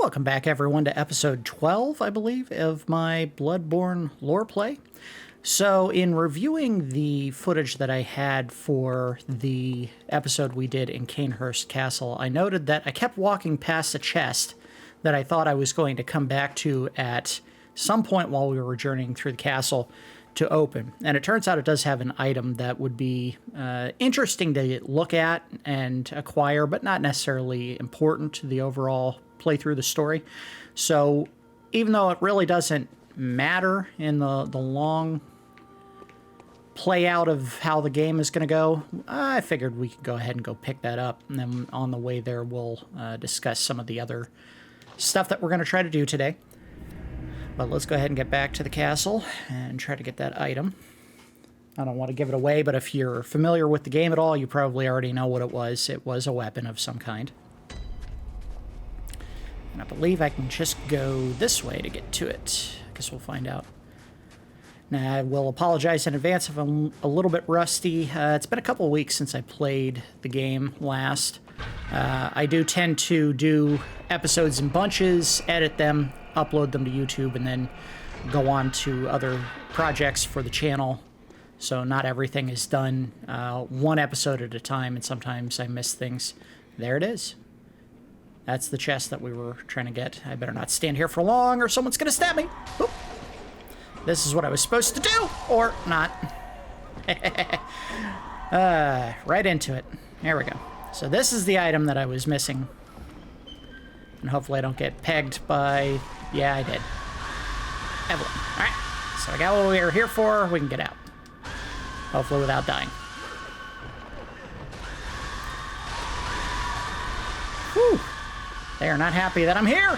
Welcome back, everyone, to episode 12, I believe, of my Bloodborne lore play. So, in reviewing the footage that I had for the episode we did in Cainhurst Castle, I noted that I kept walking past a chest that I thought I was going to come back to at some point while we were journeying through the castle to open. And it turns out it does have an item that would be interesting to look at and acquire, but not necessarily important to the overall play through the story. So even though it really doesn't matter in the long play out of how the game is going to go, I figured we could go ahead and go pick that up. And then on the way there, we'll discuss some of the other stuff that we're going to try to do today. But let's go ahead and get back to the castle and try to get that item. I don't want to give it away, but if you're familiar with the game at all, you probably already know what it was. It was a weapon of some kind. And I believe I can just go this way to get to it. I guess we'll find out. Now, I will apologize in advance if I'm a little bit rusty. It's been a couple of weeks since I played the game last. I do tend to do episodes in bunches, edit them, upload them to YouTube, and then go on to other projects for the channel. So not everything is done one episode at a time, and sometimes I miss things. There it is. That's the chest that we were trying to get. I better not stand here for long or someone's going to stab me. Oop. This is what I was supposed to do, or not. Right into it. There we go. So this is the item that I was missing. And hopefully I don't get pegged by... Yeah, I did. Evelyn. Alright. So I got what we were here for. We can get out. Hopefully without dying. Whew. They are not happy that I'm here.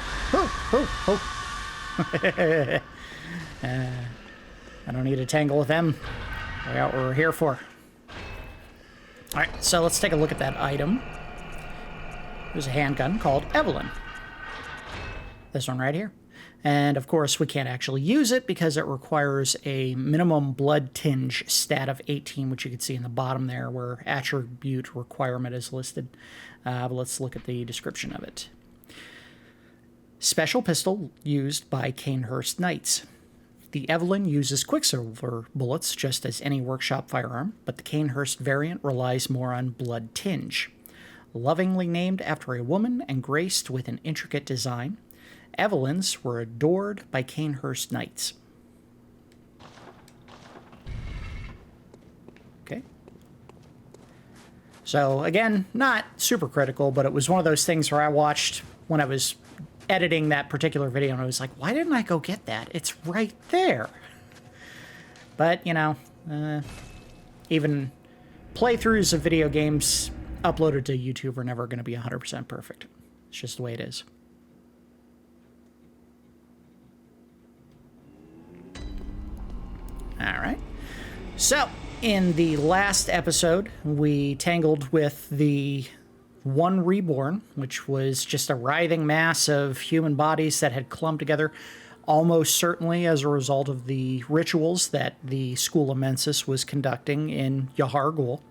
I don't need to tangle with them. We got what we're here for. Alright, so let's take a look at that item. There's a handgun called Evelyn. This one right here. And of course, we can't actually use it because it requires a minimum blood tinge stat of 18, which you can see in the bottom there where attribute requirement is listed. But let's look at the description of it. Special pistol used by Cainhurst Knights. The Evelyn uses quicksilver bullets just as any workshop firearm, but the Cainhurst variant relies more on blood tinge. Lovingly named after a woman and graced with an intricate design, Evelyns were adored by Cainhurst Knights. Okay. So, again, not super critical, but it was one of those things where I watched when I was editing that particular video, and I was like, why didn't I go get that? It's right there. But, you know, even playthroughs of video games uploaded to YouTube are never going to be 100% perfect. It's just the way it is. All right. So, in the last episode, we tangled with the One Reborn, which was just a writhing mass of human bodies that had clumped together, almost certainly as a result of the rituals that the School of Menses was conducting in Yharnam.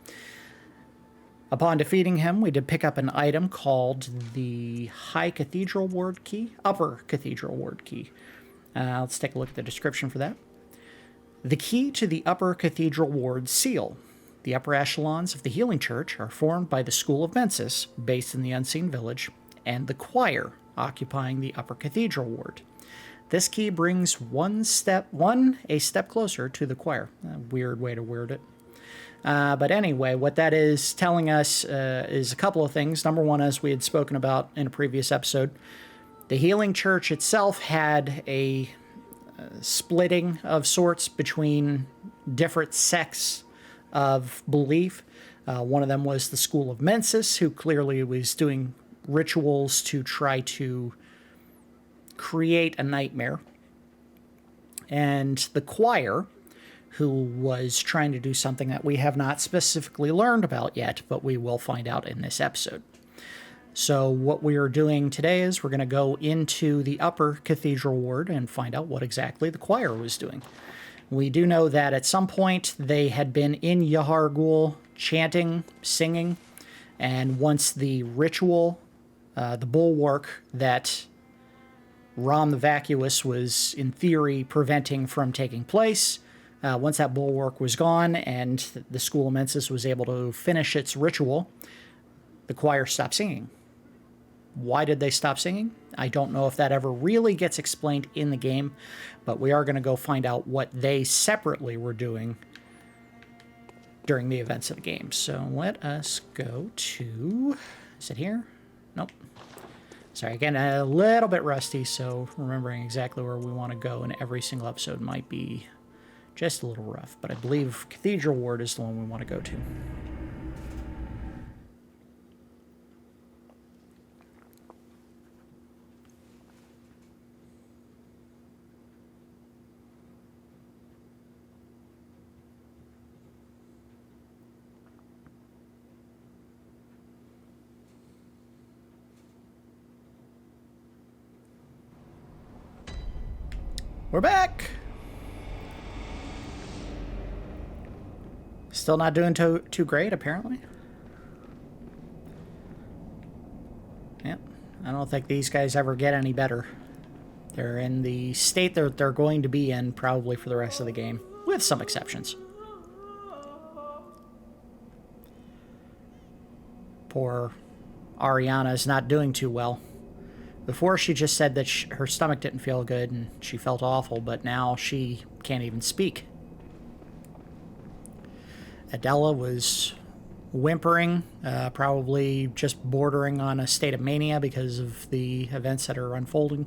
Upon defeating him, we did pick up an item called the High Cathedral Ward Key, Upper Cathedral Ward Key. Let's take a look at the description for that. The key to the Upper Cathedral Ward seal. The upper echelons of the Healing Church are formed by the School of Menses, based in the Unseen Village, and the choir, occupying the Upper Cathedral Ward. This key brings a step closer to the choir. A weird way to word it. But anyway, what that is telling us is a couple of things. Number one, as we had spoken about in a previous episode, the Healing Church itself had a splitting of sorts between different sects of belief. One of them was the School of Menses, who clearly was doing rituals to try to create a nightmare. And the choir, who was trying to do something that we have not specifically learned about yet, but we will find out in this episode. So what we are doing today is we're going to go into the Upper Cathedral Ward and find out what exactly the choir was doing. We do know that at some point they had been in Yharnam chanting, singing, and once the ritual, the bulwark that Rom the Vacuous was, in theory, preventing from taking place. Once that bulwark was gone and the School of Menses was able to finish its ritual, the choir stopped singing. Why did they stop singing? I don't know if that ever really gets explained in the game, but we are going to go find out what they separately were doing during the events of the game. So let us go to... Is it here? Nope. Sorry, again, a little bit rusty, so remembering exactly where we want to go in every single episode might be just a little rough. But I believe Cathedral Ward is the one we want to go to. We're back! Still not doing too great, apparently. Yep. I don't think these guys ever get any better. They're in the state that they're going to be in probably for the rest of the game, with some exceptions. Poor Ariana is not doing too well. Before, she just said that her stomach didn't feel good and she felt awful, but now she can't even speak. Adela was whimpering, probably just bordering on a state of mania because of the events that are unfolding.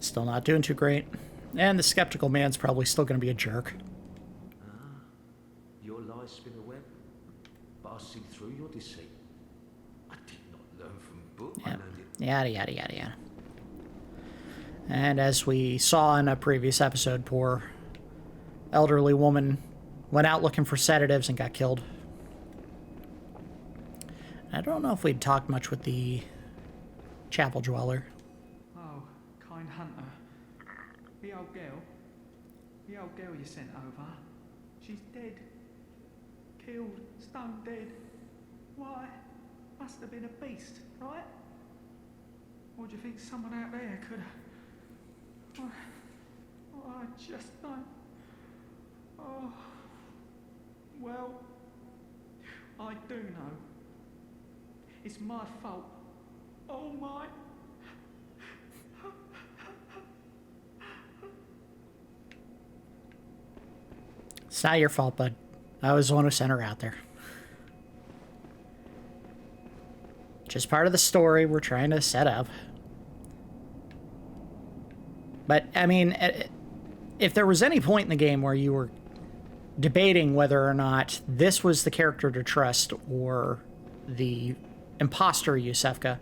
Still not doing too great. And the skeptical man's probably still going to be a jerk. Your lies spin a web, but I see through your deceit. I did not learn from book. Yep. I learned it. Yada, yada, yada, yada. And as we saw in a previous episode, poor elderly woman went out looking for sedatives and got killed. I don't know if we'd talked much with the chapel dweller. Hunter, the old girl you sent over, she's dead. Killed, stone dead. Why? Must have been a beast, right? Or do you think someone out there could have... I just don't... Oh... Well... I do know. It's my fault. Oh my... It's not your fault, bud. I was the one who sent her out there. Just part of the story we're trying to set up. But, I mean, if there was any point in the game where you were debating whether or not this was the character to trust or the imposter Yusefka,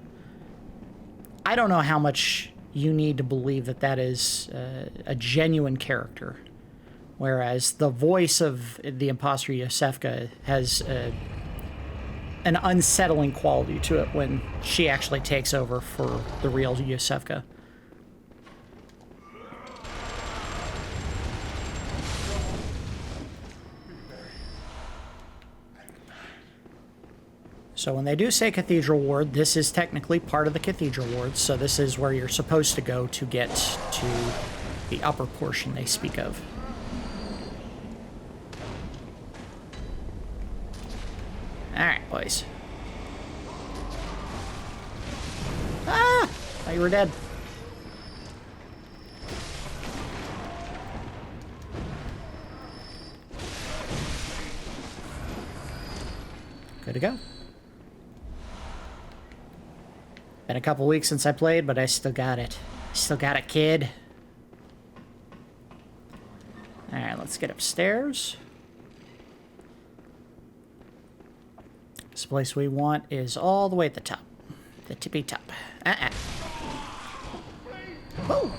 I don't know how much you need to believe that that is a genuine character. Whereas the voice of the imposter Yusefka has an unsettling quality to it when she actually takes over for the real Yusefka. So when they do say Cathedral Ward, this is technically part of the Cathedral Ward, so this is where you're supposed to go to get to the upper portion they speak of. Alright, boys. Ah! Thought you were dead. Good to go. Been a couple weeks since I played, but I still got it. Still got it, kid. Alright, let's get upstairs. This place we want is all the way at the top. The tippy top. Whoa!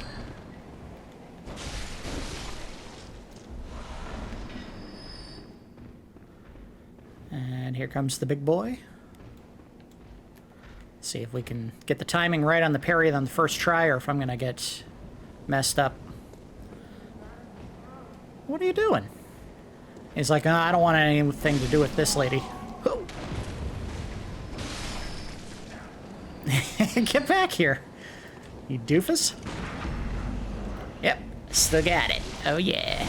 And here comes the big boy. See if we can get the timing right on the parry on the first try, or if I'm gonna get messed up. What are you doing? He's like, I don't want anything to do with this lady. Get back here, you doofus. Yep, still got it. Oh yeah.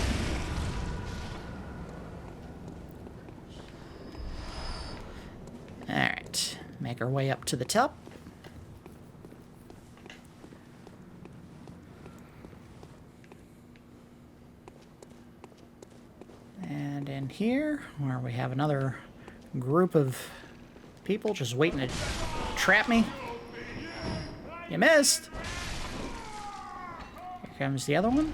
Alright, make our way up to the top. And in here, where we have another group of people just waiting to trap me. You missed! Here comes the other one.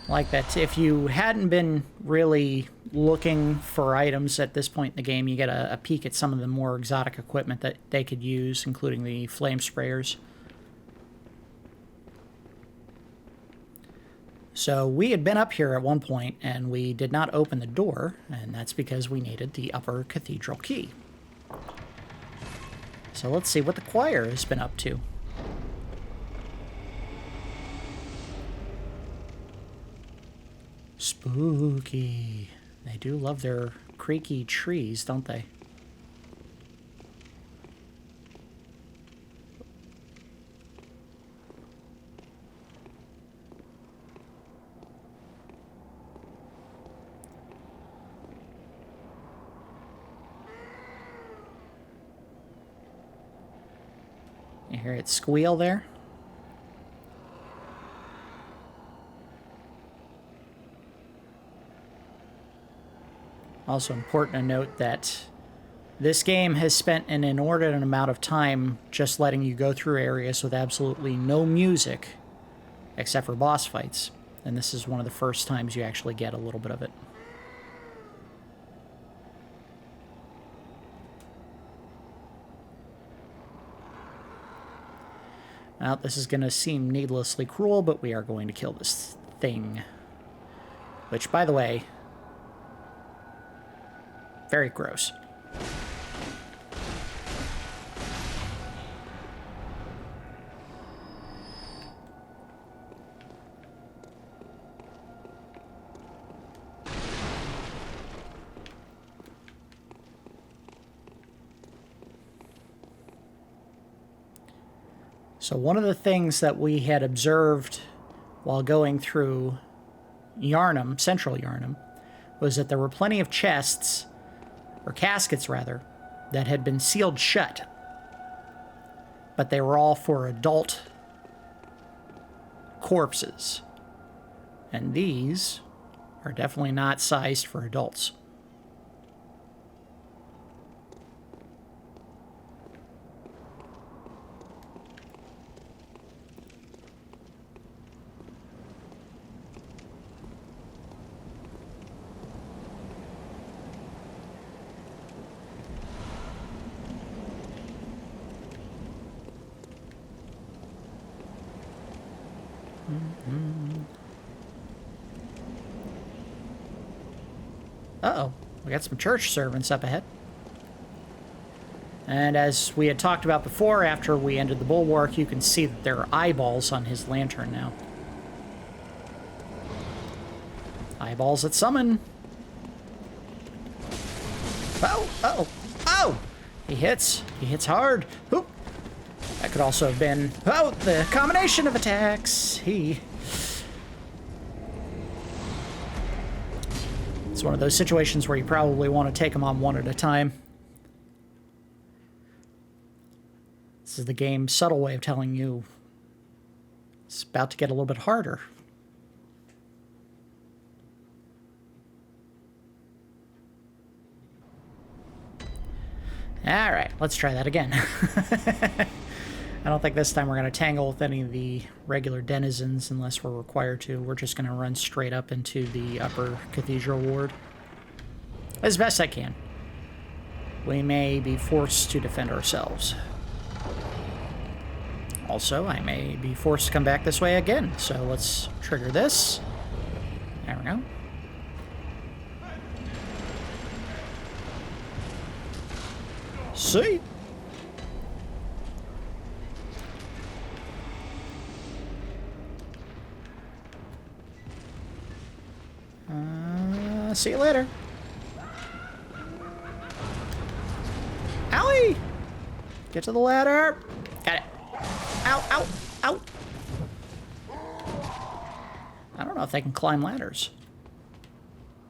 Like that, if you hadn't been really looking for items at this point in the game, you get a peek at some of the more exotic equipment that they could use, including the flame sprayers. So we had been up here at one point, and we did not open the door, and that's because we needed the Upper Cathedral Key. So let's see what the choir has been up to. Spooky. They do love their creaky trees, don't they? You hear it squeal there? Also important to note that this game has spent an inordinate amount of time just letting you go through areas with absolutely no music, except for boss fights. And this is one of the first times you actually get a little bit of it. Well, this is going to seem needlessly cruel, but we are going to kill this thing. Which, by the way, very gross. So one of the things that we had observed while going through Yharnam, Central Yharnam, was that there were plenty of chests, or caskets rather, that had been sealed shut. But they were all for adult corpses. And these are definitely not sized for adults. Uh-oh, we got some church servants up ahead. And as we had talked about before, after we ended the bulwark, you can see that there are eyeballs on his lantern now. Eyeballs that summon. Oh, uh-oh, oh! He hits hard. Oop. That could also have been, oh, the combination of attacks. It's one of those situations where you probably want to take them on one at a time. This is the game's subtle way of telling you it's about to get a little bit harder. Alright, let's try that again. I don't think this time we're going to tangle with any of the regular denizens unless we're required to. We're just going to run straight up into the Upper Cathedral Ward. As best I can. We may be forced to defend ourselves. Also, I may be forced to come back this way again. So let's trigger this. There we go. See? See you later. Owie! Get to the ladder. Got it. Ow, ow, ow. I don't know if they can climb ladders.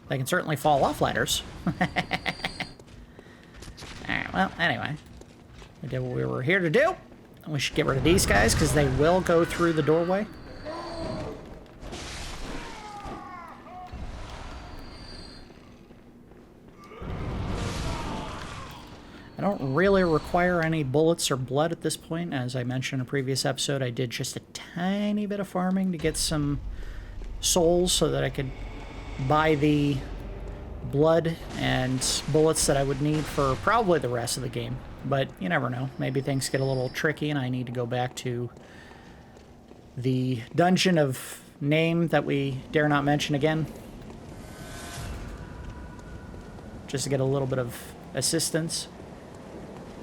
They can certainly fall off ladders. Alright, well, anyway. We did what we were here to do. We should get rid of these guys because they will go through the doorway. I don't really require any bullets or blood at this point. As I mentioned in a previous episode, I did just a tiny bit of farming to get some souls so that I could buy the blood and bullets that I would need for probably the rest of the game. But you never know. Maybe things get a little tricky and I need to go back to the dungeon of name that we dare not mention again. Just to get a little bit of assistance.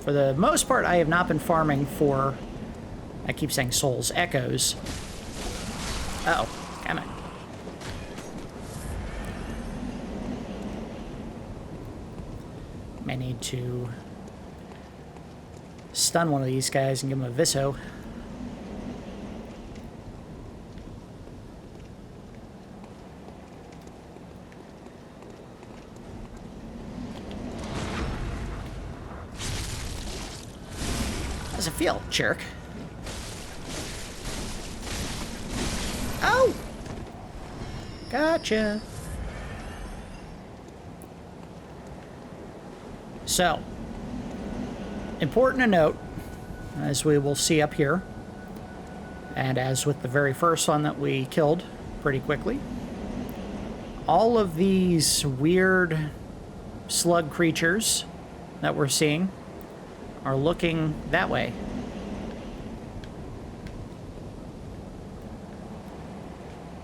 For the most part, I have not been farming for, I keep saying souls, echoes. Uh-oh, damn it. May need to stun one of these guys and give him a Viso. How's it feel, jerk? Oh! Gotcha. So, important to note, as we will see up here, and as with the very first one that we killed pretty quickly, all of these weird slug creatures that we're seeing are looking that way.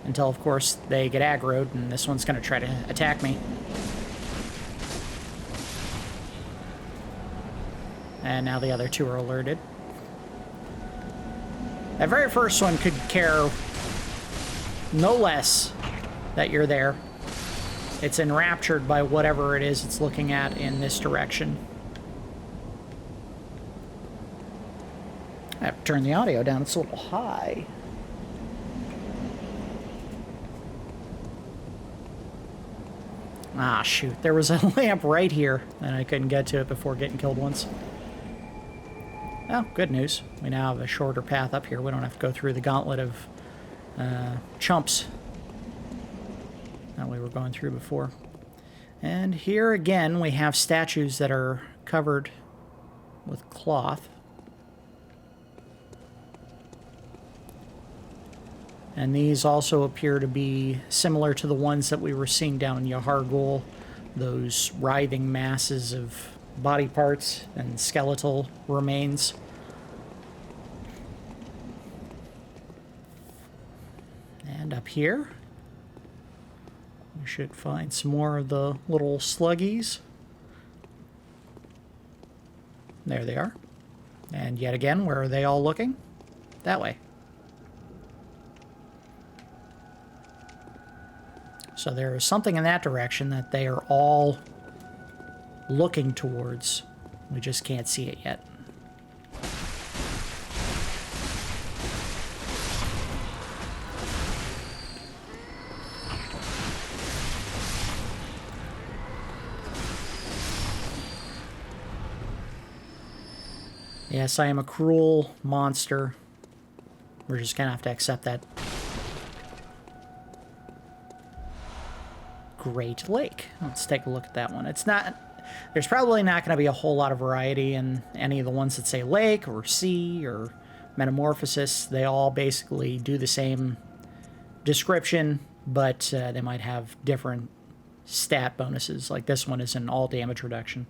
Until, of course, they get aggroed, and this one's going to try to attack me. And now the other two are alerted. That very first one could care no less that you're there. It's enraptured by whatever it is it's looking at in this direction. I have to turn the audio down. It's a little high. Ah, shoot. There was a lamp right here, and I couldn't get to it before getting killed once. Oh, good news. We now have a shorter path up here. We don't have to go through the gauntlet of chumps that we were going through before. And here again, we have statues that are covered with cloth. And these also appear to be similar to the ones that we were seeing down in Yharnam, those writhing masses of body parts and skeletal remains. And up here, we should find some more of the little sluggies. There they are. And yet again, where are they all looking? That way. So there is something in that direction that they are all looking towards. We just can't see it yet. Yes, I am a cruel monster. We're just gonna have to accept that. Great Lake. Let's take a look at that one. It's not... There's probably not going to be a whole lot of variety in any of the ones that say lake or sea or metamorphosis. They all basically do the same description, but they might have different stat bonuses. Like this one is an all damage reduction.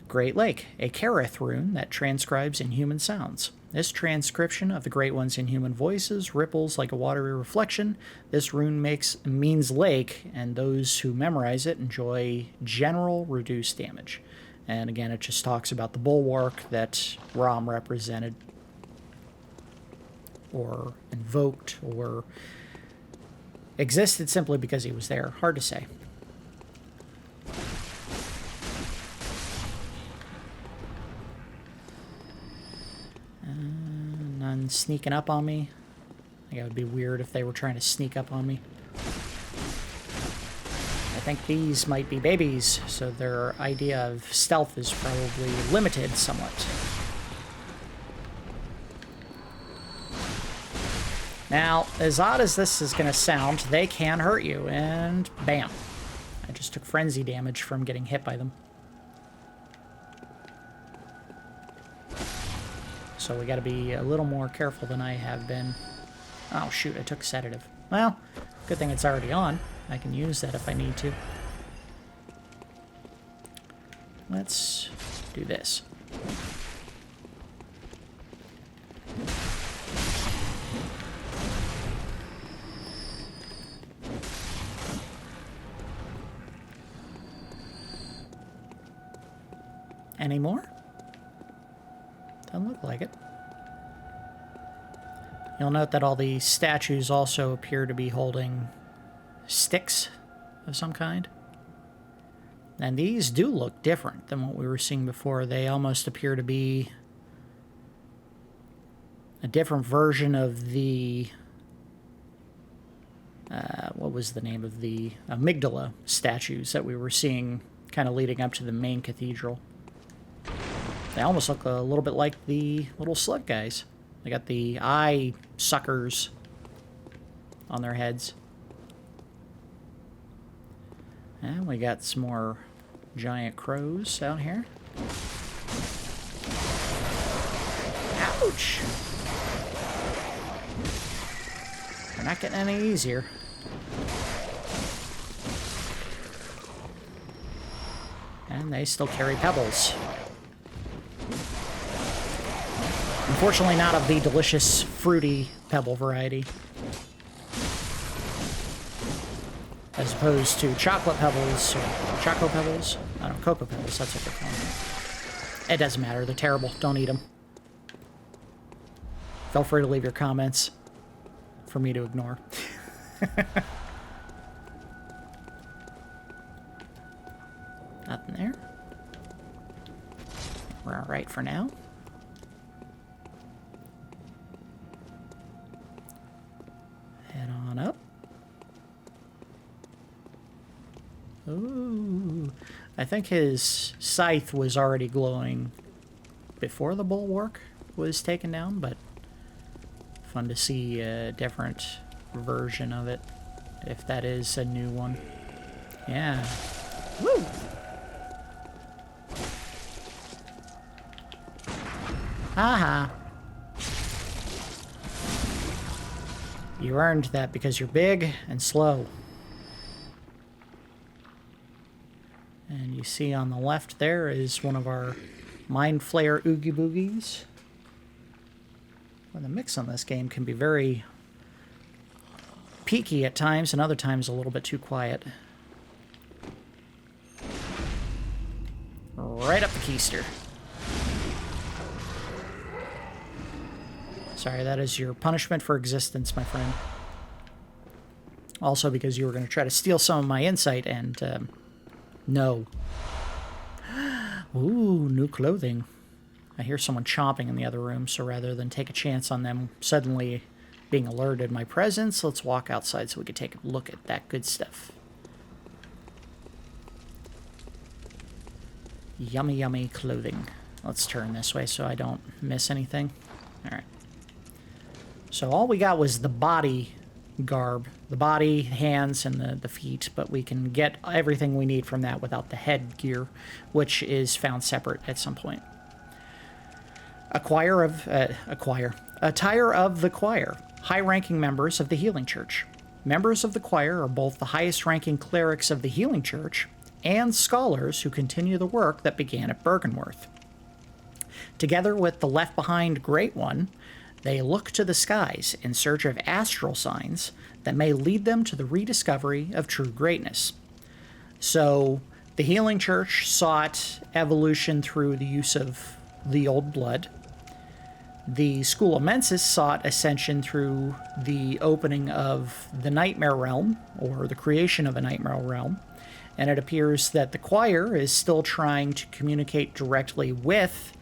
Great Lake, a Kareth rune that transcribes inhuman sounds. This transcription of the Great One's inhuman voices ripples like a watery reflection. This rune means lake, and those who memorize it enjoy general reduced damage. And again, it just talks about the bulwark that Rom represented, or invoked, or existed simply because he was there. Hard to say. None sneaking up on me. I think it would be weird if they were trying to sneak up on me. I think these might be babies, so their idea of stealth is probably limited somewhat. Now, as odd as this is going to sound, they can hurt you, and bam. I just took frenzy damage from getting hit by them. So we got to be a little more careful than I have been. Oh shoot, I took sedative. Well, good thing it's already on. I can use that if I need to. Let's do this. Any more? Doesn't look like it. You'll note that all the statues also appear to be holding sticks of some kind. And these do look different than what we were seeing before. They almost appear to be a different version of the... what was the name of the amygdala statues that we were seeing kind of leading up to the main cathedral. They almost look a little bit like the little slug guys. They got the eye suckers on their heads. And we got some more giant crows out here. Ouch! They're not getting any easier. And they still carry pebbles. Unfortunately, not of the delicious, fruity pebble variety. As opposed to chocolate pebbles, or choco pebbles. I don't know, cocoa pebbles, that's what they're calling them. It doesn't matter, they're terrible. Don't eat them. Feel free to leave your comments for me to ignore. Nothing there. We're alright for now. Head on up. Ooh. I think his scythe was already glowing before the bulwark was taken down, but fun to see a different version of it, if that is a new one. Yeah. Woo! Haha. You earned that because you're big and slow. And you see on the left there is one of our Mind Flayer Oogie Boogies. Well, the mix on this game can be very peaky at times, and other times a little bit too quiet. Right up the keister. Sorry, that is your punishment for existence, my friend. Also because you were going to try to steal some of my insight, and, no. Ooh, new clothing. I hear someone chomping in the other room, so rather than take a chance on them suddenly being alerted my presence, let's walk outside so we can take a look at that good stuff. Yummy, yummy clothing. Let's turn this way so I don't miss anything. Alright. So all we got was the body garb. The body, hands, and the feet, but we can get everything we need from that without the headgear, which is found separate at some point. Attire of the choir. High-ranking members of the Healing Church. Members of the choir are both the highest-ranking clerics of the Healing Church and scholars who continue the work that began at Byrgenwerth. Together with the left-behind Great One, they look to the skies in search of astral signs that may lead them to the rediscovery of true greatness. So The Healing Church sought evolution through the use of the old blood. The School of Menses sought ascension through the opening of the Nightmare Realm, or the creation of a Nightmare Realm. And it appears that the choir is still trying to communicate directly with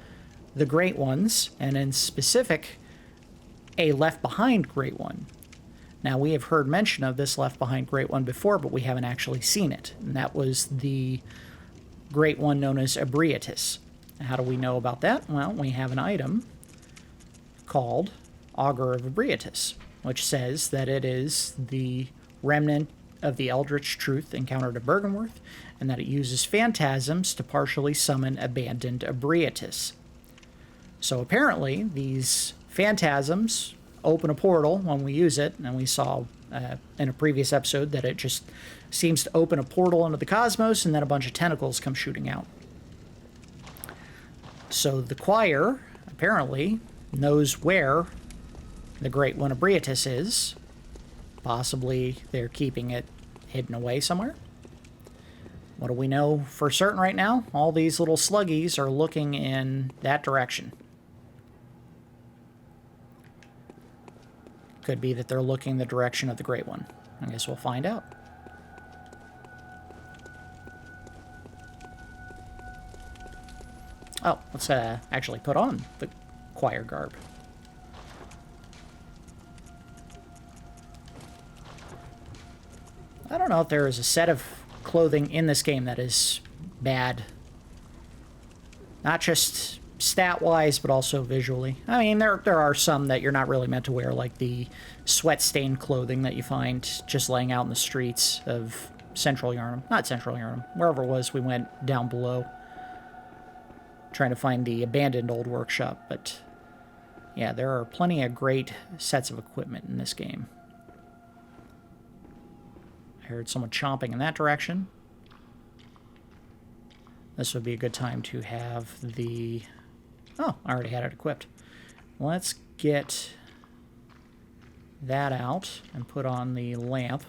the Great Ones, and in specific, a Left Behind Great One. Now, we have heard mention of this Left Behind Great One before, but we haven't actually seen it. And that was the Great One known as Ebrietas. How do we know about that? Well, we have an item called Augur of Ebrietas, which says that it is the remnant of the Eldritch Truth encountered at Bergenworth, and that it uses phantasms to partially summon abandoned Ebrietas. So apparently, these phantasms open a portal when we use it, and we saw in a previous episode that it just seems to open a portal into the cosmos, and then a bunch of tentacles come shooting out. So the choir apparently knows where the Great One Ebrietas is. Possibly they're keeping it hidden away somewhere. What do we know for certain right now? All these little sluggies are looking in that direction. Could be that they're looking the direction of the Great One. I guess we'll find out. Oh, let's actually put on the choir garb. I don't know if there is a set of clothing in this game that is bad. Not just stat-wise, but also visually. I mean, there are some that you're not really meant to wear, like the sweat-stained clothing that you find just laying out in the streets of Central Yharnam. Not Central Yharnam. Wherever it was, we went down below, trying to find the abandoned old workshop. But yeah, there are plenty of great sets of equipment in this game. I heard someone chomping in that direction. This would be a good time to have the... Oh, I already had it equipped. Let's get that out and put on the lamp.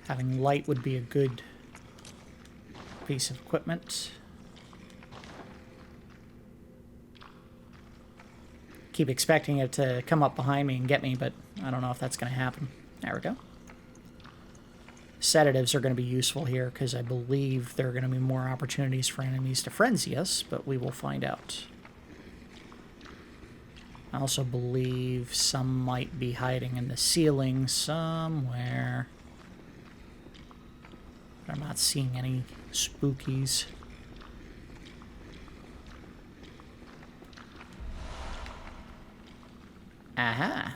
Having light would be a good piece of equipment. Keep expecting it to come up behind me and get me, but I don't know if that's going to happen. There we go. Sedatives are going to be useful here because I believe there are going to be more opportunities for enemies to frenzy us, but we will find out. I also believe some might be hiding in the ceiling somewhere. But I'm not seeing any spookies. Aha.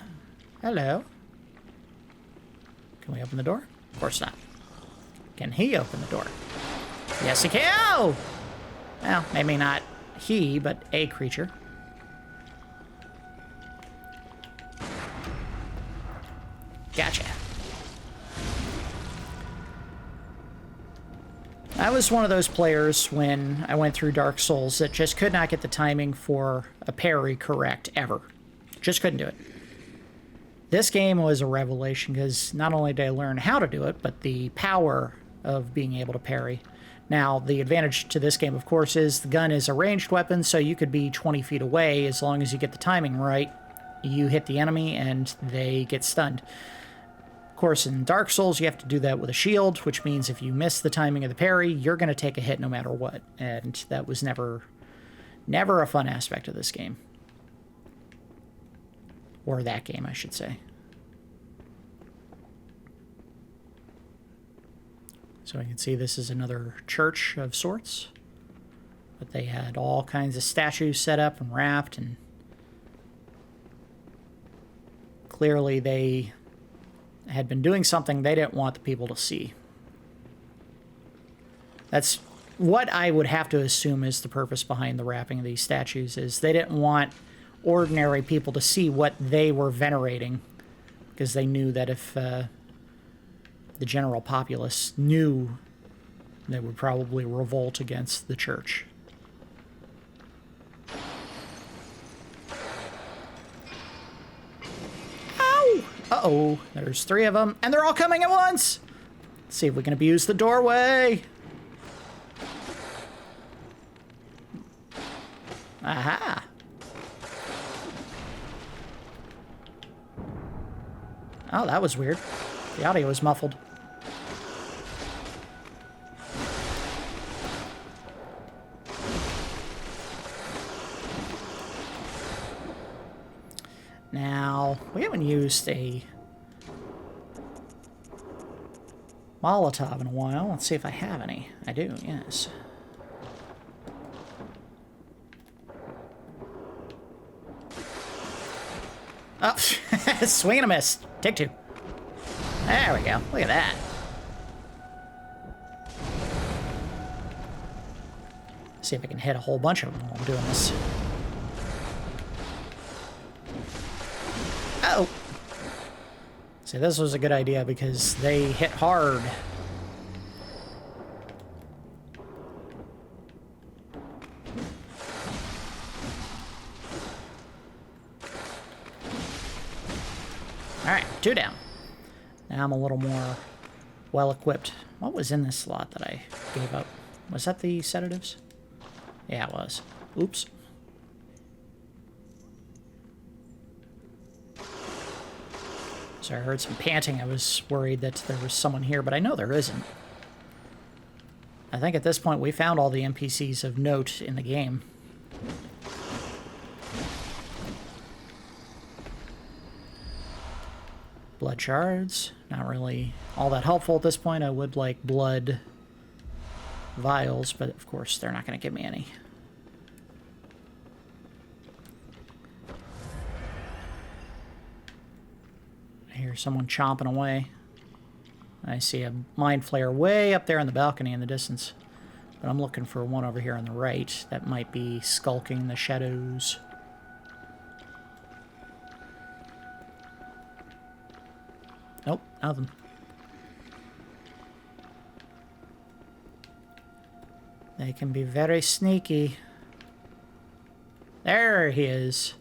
Hello. Can we open the door? Of course not. Can he open the door? Yes, he can. Oh! Well, maybe not he, but a creature. Gotcha. I was one of those players when I went through Dark Souls that just could not get the timing for a parry correct ever. Just couldn't do it. This game was a revelation because not only did I learn how to do it, but the power of being able to parry. Now, the advantage to this game, of course, is the gun is a ranged weapon, so you could be 20 feet away as long as you get the timing right. You hit the enemy and they get stunned. Of course, in Dark Souls, you have to do that with a shield, which means if you miss the timing of the parry, you're going to take a hit no matter what. And that was never a fun aspect of this game. Or that game, I should say. So we can see this is another church of sorts. But they had all kinds of statues set up and wrapped, and clearly they had been doing something they didn't want the people to see. That's what I would have to assume is the purpose behind the wrapping of these statues, is they didn't want ordinary people to see what they were venerating, because they knew that if the general populace knew, they would probably revolt against the church. Ow! Uh-oh, there's 3 of them, and they're all coming at once! See if we can abuse the doorway. Aha. Oh, that was weird. The audio was muffled. Now, we haven't used a Molotov in a while. Let's see if I have any. I do, yes. Oh, swing and a miss. Take two. There we go. Look at that. See if I can hit a whole bunch of them while I'm doing this. Oh! See, this was a good idea because they hit hard. Alright, two down. Now I'm a little more well-equipped. What was in this slot that I gave up? Was that the sedatives? Yeah, it was. Oops. So I heard some panting. I was worried that there was someone here, but I know there isn't. I think at this point we found all the NPCs of note in the game. Blood shards. Not really all that helpful at this point. I would like blood vials, but of course they're not going to give me any. I hear someone chomping away. I see a mind flare way up there on the balcony in the distance. But I'm looking for one over here on the right that might be skulking in the shadows. Nope, nothing. They can be very sneaky. There he is.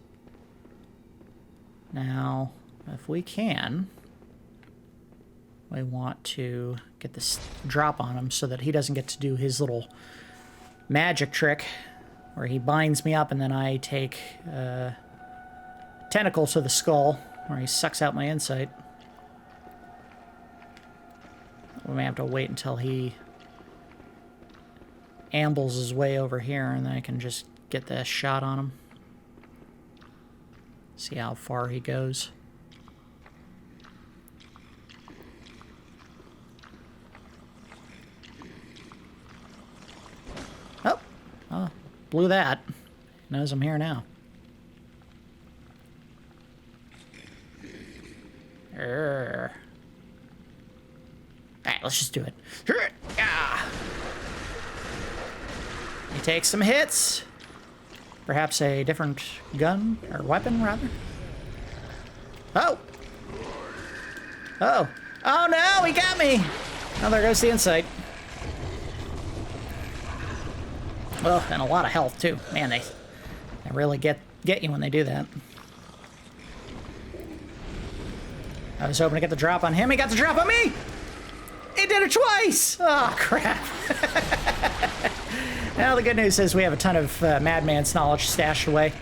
Now, if we can, we want to get this drop on him so that he doesn't get to do his little magic trick where he binds me up and then I take a tentacle to the skull where he sucks out my insight. We may have to wait until he ambles his way over here and then I can just get that shot on him. See how far he goes. Oh, blew that. Knows I'm here now. Alright, let's just do it. He takes some hits. Perhaps a different gun, or weapon, rather. Oh! Oh! Oh no, he got me! Oh, there goes the insight. Oh, and a lot of health, too. Man, they really get you when they do that. I was hoping to get the drop on him. He got the drop on me! He did it twice! Oh, crap. Now, the good news is we have a ton of Madman's knowledge stashed away.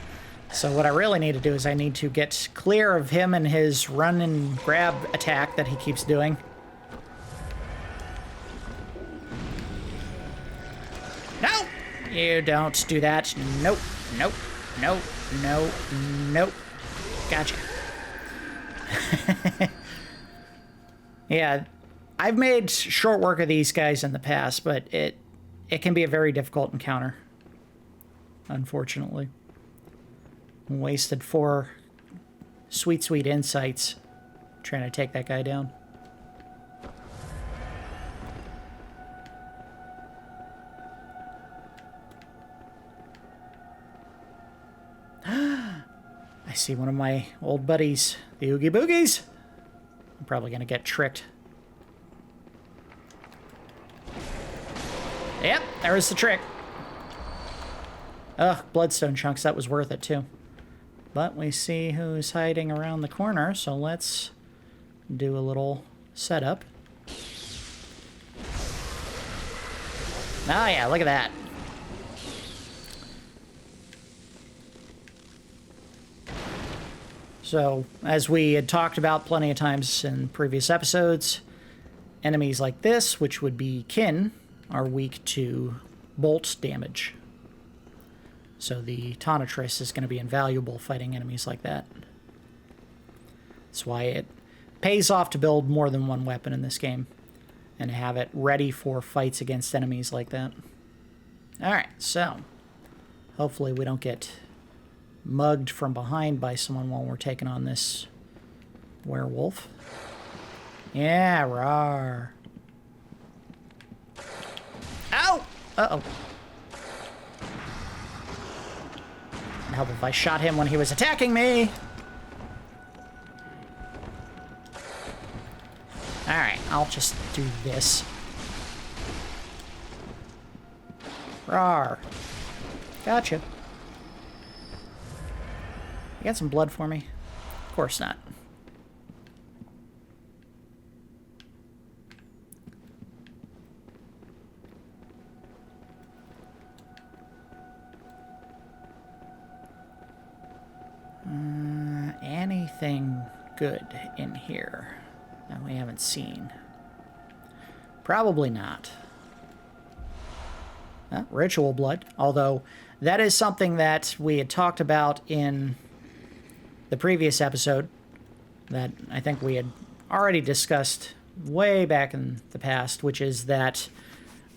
So what I really need to do is I need to get clear of him and his run and grab attack that he keeps doing. No! You don't do that. Nope. Nope. Nope. Nope. Nope. Gotcha. Yeah, I've made short work of these guys in the past, but it can be a very difficult encounter. Unfortunately. Wasted 4 sweet, sweet insights trying to take that guy down. I see one of my old buddies, the Oogie Boogies. I'm probably going to get tricked. Yep, there was the trick. Ugh, bloodstone chunks, that was worth it too. But we see who's hiding around the corner, so let's do a little setup. Oh yeah, look at that. So, as we had talked about plenty of times in previous episodes, enemies like this, which would be kin, are weak to bolt damage. So the Tonitrus is going to be invaluable fighting enemies like that. That's why it pays off to build more than one weapon in this game and have it ready for fights against enemies like that. Alright, so hopefully we don't get mugged from behind by someone while we're taking on this werewolf. Yeah, rawr. Ow! Uh-oh. It'd help if I shot him when he was attacking me. Alright, I'll just do this. Rawr. Gotcha. You got some blood for me? Of course not. Anything good in here that we haven't seen? Probably not. Ritual blood, although that is something that we had talked about in the previous episode that I think we had already discussed way back in the past, which is that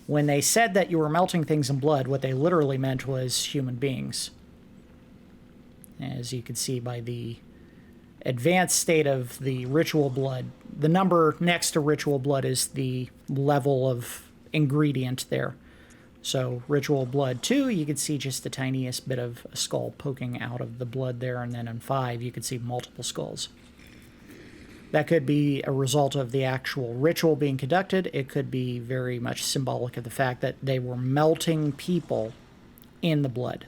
when they said that you were melting things in blood, what they literally meant was human beings. As you can see by the advanced state of the ritual blood, the number next to ritual blood is the level of ingredient there. So ritual blood 2, you can see just the tiniest bit of a skull poking out of the blood there, and then in 5 you can see multiple skulls. That could be a result of the actual ritual being conducted. It could be very much symbolic of the fact that they were melting people in the blood,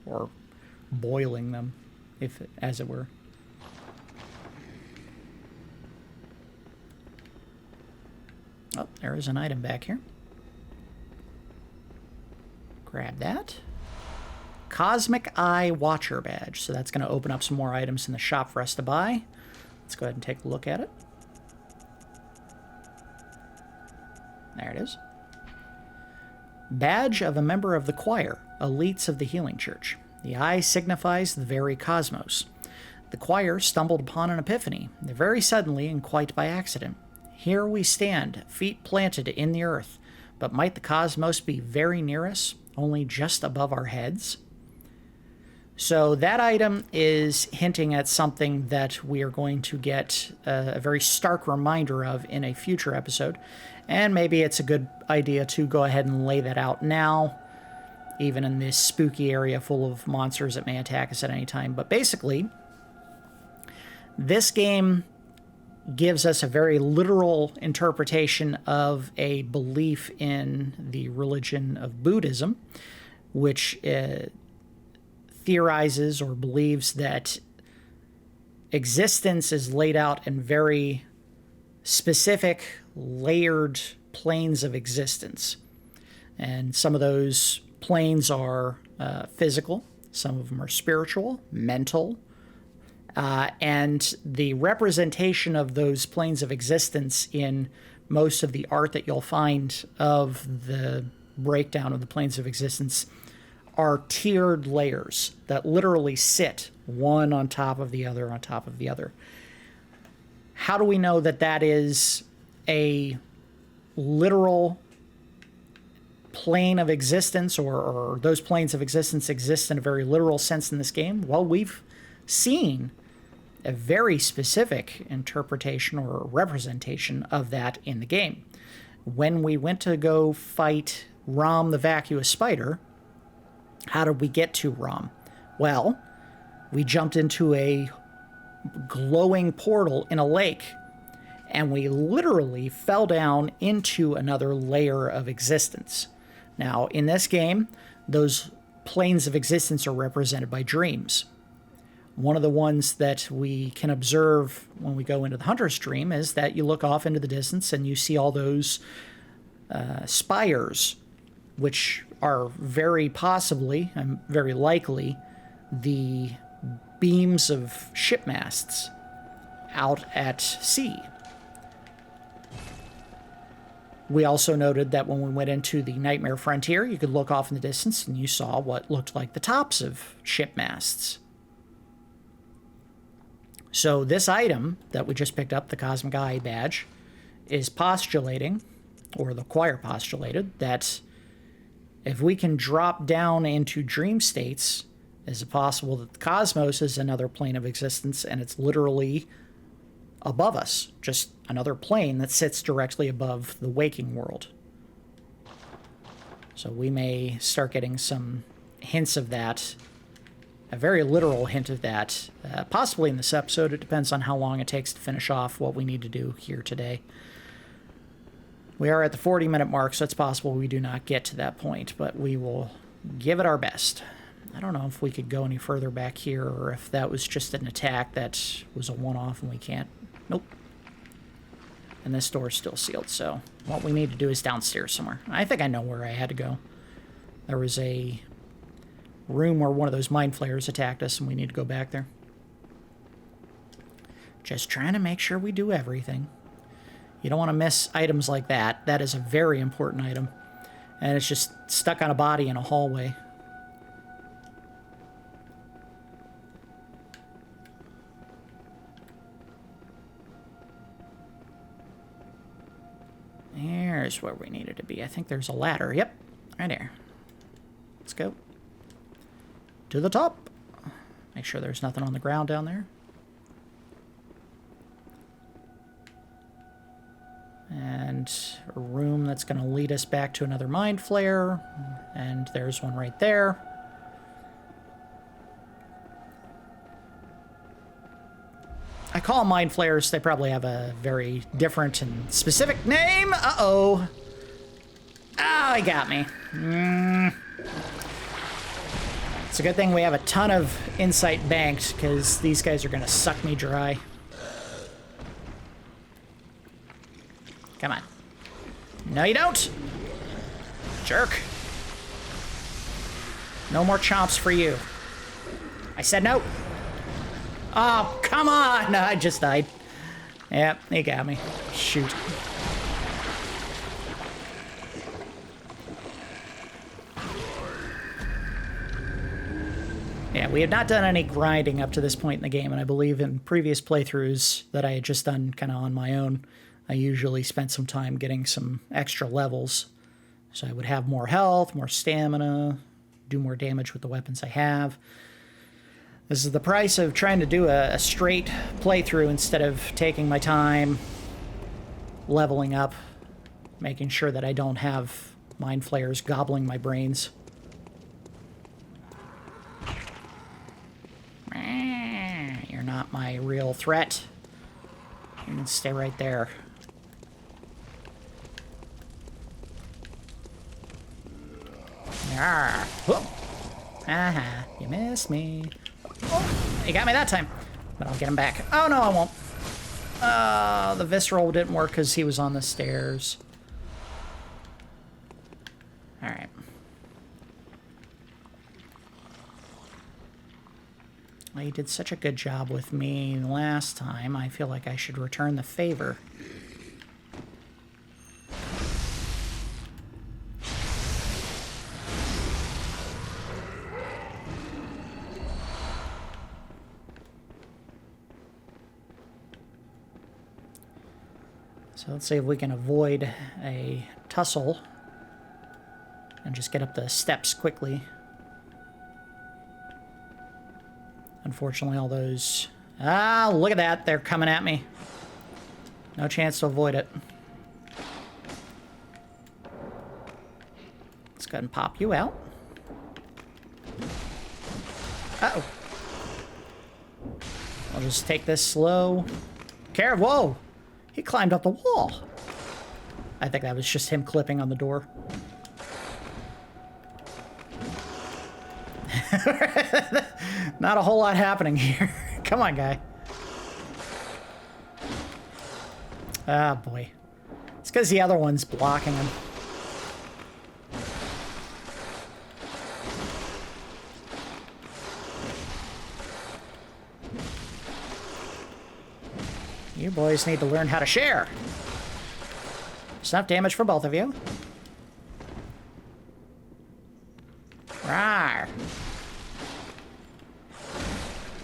or boiling them, if as it were. Oh, there is an item back here. Grab that. Cosmic Eye Watcher Badge. So that's going to open up some more items in the shop for us to buy. Let's go ahead and take a look at it. There it is. Badge of a member of the choir, elites of the Healing Church. The eye signifies the very cosmos. The choir stumbled upon an epiphany, very suddenly and quite by accident. Here we stand, feet planted in the earth, but might the cosmos be very near us, only just above our heads? So that item is hinting at something that we are going to get a very stark reminder of in a future episode, and maybe it's a good idea to go ahead and lay that out now, even in this spooky area full of monsters that may attack us at any time. But basically, this game gives us a very literal interpretation of a belief in the religion of Buddhism, which theorizes or believes that existence is laid out in very specific, layered planes of existence. And some of those planes are physical, some of them are spiritual, mental, and the representation of those planes of existence in most of the art that you'll find of the breakdown of the planes of existence are tiered layers that literally sit one on top of the other on top of the other. How do we know that that is a literal plane of existence, or those planes of existence exist in a very literal sense in this game? Well, we've seen a very specific interpretation or representation of that in the game. When we went to go fight Rom the Vacuous Spider, how did we get to Rom? Well, we jumped into a glowing portal in a lake, and we literally fell down into another layer of existence. Now, in this game, those planes of existence are represented by dreams. One of the ones that we can observe when we go into the Hunter's Dream is that you look off into the distance and you see all those spires which are very possibly, and very likely, the beams of ship masts out at sea. We also noted that when we went into the Nightmare Frontier, you could look off in the distance and you saw what looked like the tops of ship masts. So this item that we just picked up, the Cosmic Eye badge, is postulating, or the choir postulated, that if we can drop down into dream states, is it possible that the cosmos is another plane of existence and it's literally above us, just another plane that sits directly above the waking world. So we may start getting some hints of that, a very literal hint of that, possibly in this episode. It depends on how long it takes to finish off what we need to do here today. We are at the 40-minute mark, so it's possible we do not get to that point, but we will give it our best. I don't know if we could go any further back here, or if that was just an attack that was a one-off and we can't. Nope. And this door is still sealed, so what we need to do is downstairs somewhere. I think I know where I had to go. There was a room where one of those mind flayers attacked us, and we need to go back there. Just trying to make sure we do everything. You don't want to miss items like that. That is a very important item. And it's just stuck on a body in a hallway. There's where we needed to be. I think there's a ladder. Yep, right there. Let's go. To the top. Make sure there's nothing on the ground down there. And a room that's going to lead us back to another mind flayer. And there's one right there. I call them mind flayers. They probably have a very different and specific name. Uh-oh. Oh, he got me. It's a good thing we have a ton of insight banked, because these guys are going to suck me dry. Come on. No, you don't. Jerk. No more chomps for you. I said no. Oh, come on! No, I just died. Yep, he got me. Shoot. Yeah, we have not done any grinding up to this point in the game, and I believe in previous playthroughs that I had just done kind of on my own, I usually spent some time getting some extra levels. So I would have more health, more stamina, do more damage with the weapons I have. This is the price of trying to do a straight playthrough instead of taking my time, leveling up, making sure that I don't have mind flayers gobbling my brains. You're not my real threat. You can stay right there. Aha, you missed me. Oh, you got me that time. But I'll get him back. Oh, no, I won't. The visceral didn't work because he was on the stairs. Alright. Well, you did such a good job with me last time. I feel like I should return the favor. So let's see if we can avoid a tussle and just get up the steps quickly. Unfortunately, all those... Ah, look at that. They're coming at me. No chance to avoid it. Let's go ahead and pop you out. Uh-oh. I'll just take this slow. Whoa! He climbed up the wall. I think that was just him clipping on the door. Not a whole lot happening here. Come on, guy. Ah, boy. It's because the other one's blocking him. You boys need to learn how to share. It's enough damage for both of you. Rawr.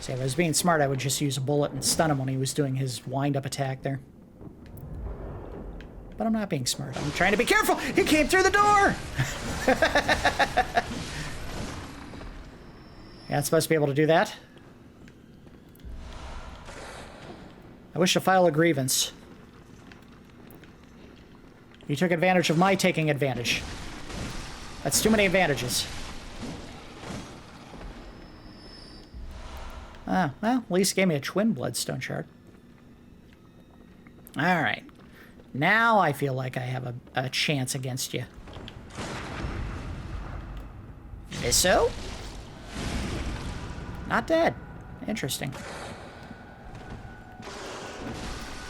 See, if I was being smart, I would just use a bullet and stun him when he was doing his wind-up attack there. But I'm not being smart. I'm trying to be careful! He came through the door! Yeah, it's supposed to be able to do that. I wish to file a grievance. You took advantage of my taking advantage. That's too many advantages. Ah, well, at least gave me a twin bloodstone shard. Alright. Now I feel like I have a chance against you. Misso? Not dead. Interesting.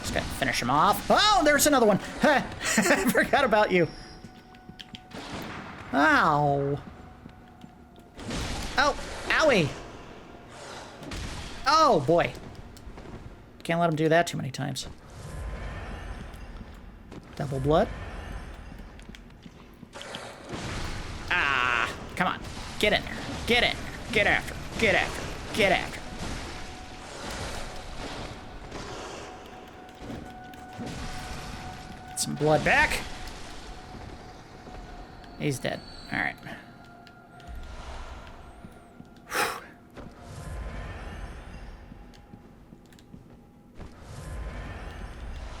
Just gotta finish him off. Oh, there's another one! I forgot about you. Ow. Oh, owie! Oh, boy. Can't let him do that too many times. Double blood. Ah, come on. Get in there. Get in. Get after. Get after. Get after. Get some blood back. He's dead. All right.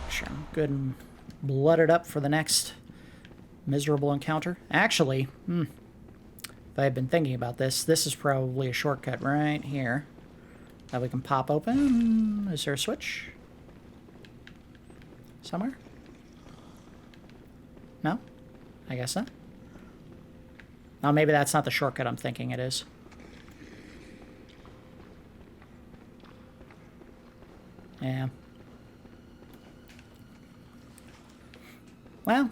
Sure, I'm good and blooded up for the next miserable encounter. Actually, if I had been thinking about this, this is probably a shortcut right here that we can pop open. Is there a switch? Somewhere? No? I guess not. Oh, maybe that's not the shortcut I'm thinking it is. Yeah. Well,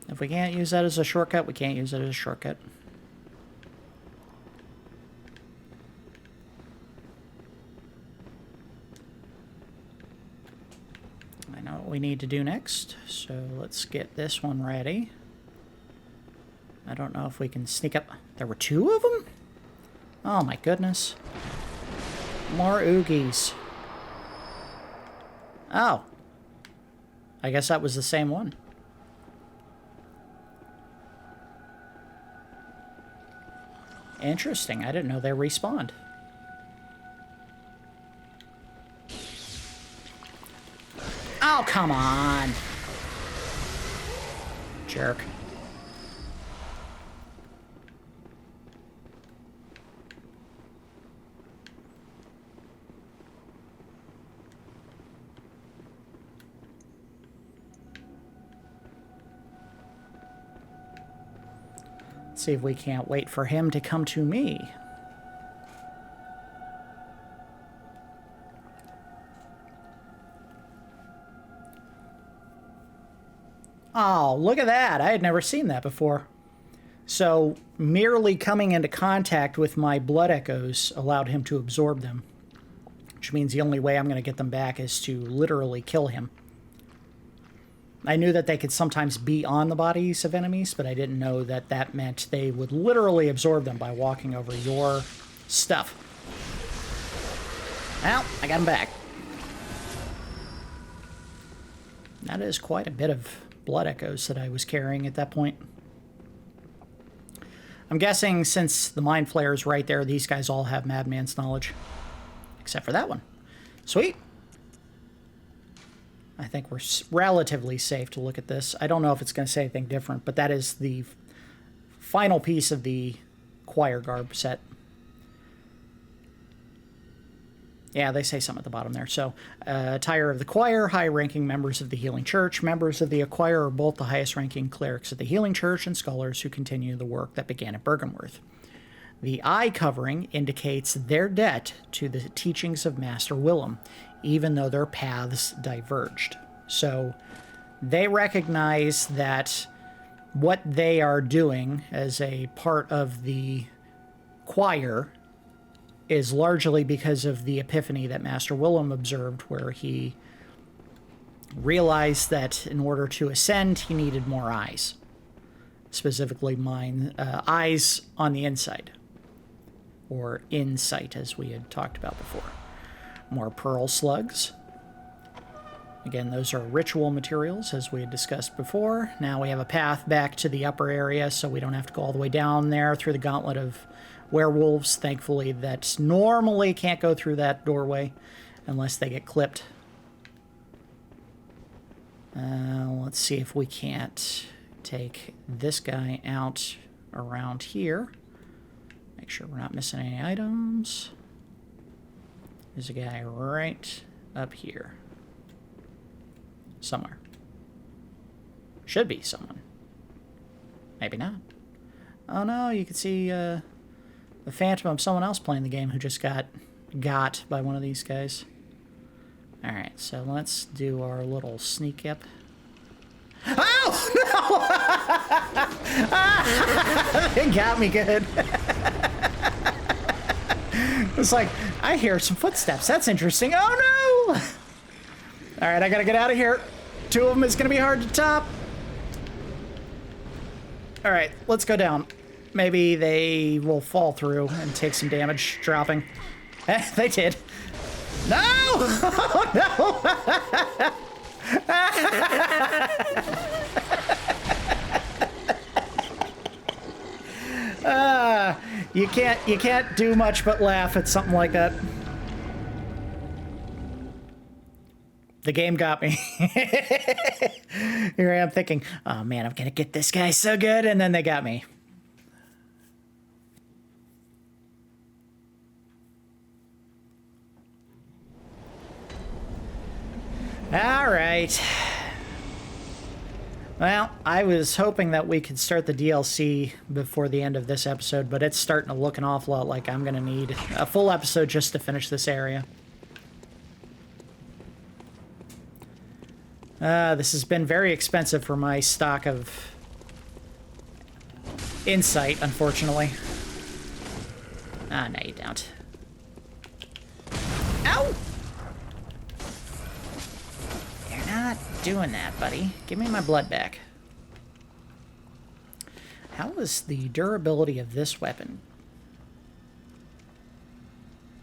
if we can't use that as a shortcut, we can't use it as a shortcut. I know what we need to do next, so let's get this one ready. I don't know if we can sneak up. There were two of them? Oh my goodness. More oogies. Oh. I guess that was the same one. Interesting. I didn't know they respawned. Oh, come on. Jerk. See if we can't wait for him to come to me. Oh, look at that. I had never seen that before. So, merely coming into contact with my blood echoes allowed him to absorb them. Which means the only way I'm going to get them back is to literally kill him. I knew that they could sometimes be on the bodies of enemies, but I didn't know that that meant they would literally absorb them by walking over your stuff. Well, I got him back. That is quite a bit of blood echoes that I was carrying at that point. I'm guessing since the Mind Flayer is right there, these guys all have Madman's knowledge. Except for that one. Sweet. I think we're relatively safe to look at this. I don't know if it's going to say anything different, but that is the final piece of the choir garb set. Yeah, they say something at the bottom there. So, attire of the choir, high-ranking members of the Healing Church. Members of the choir are both the highest-ranking clerics of the Healing Church and scholars who continue the work that began at Bergenworth. The eye covering indicates their debt to the teachings of Master Willem, even though their paths diverged. So they recognize that what they are doing as a part of the choir is largely because of the epiphany that Master Willem observed, where he realized that in order to ascend, he needed more eyes. Specifically, eyes on the inside. Or insight, as we had talked about before. More pearl slugs. Again, those are ritual materials, as we had discussed before. Now we have a path back to the upper area, so we don't have to go all the way down there through the Gauntlet of Werewolves. Thankfully, that normally can't go through that doorway unless they get clipped. Let's see if we can't take this guy out around here. Make sure we're not missing any items. There's a guy right up here. Somewhere. Should be someone. Maybe not. Oh no, you can see the phantom of someone else playing the game who just got by one of these guys. Alright, so let's do our little sneak up. Oh! No! It got me good. It's like, I hear some footsteps. That's interesting. Oh no! Alright, I gotta get out of here. Two of them is gonna be hard to top. Alright, let's go down. Maybe they will fall through and take some damage dropping. They did. No! Oh, no! You can't do much but laugh at something like that. The game got me. Here I am thinking, oh man, I'm gonna get this guy so good, and then they got me. All right. Well, I was hoping that we could start the DLC before the end of this episode, but it's starting to look an awful lot like I'm going to need a full episode just to finish this area. This has been very expensive for my stock of insight, unfortunately. Ah, no you don't. Ow! You're not doing that, buddy. Give me my blood back. How is the durability of this weapon?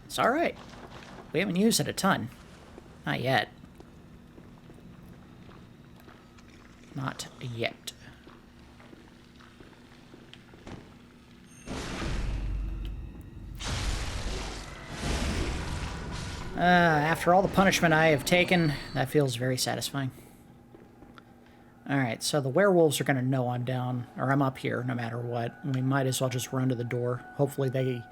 It's alright. We haven't used it a ton. Not yet. Not yet. After all the punishment I have taken, that feels very satisfying. Alright, so the werewolves are going to know I'm down, or I'm up here no matter what. We might as well just run to the door. Hopefully they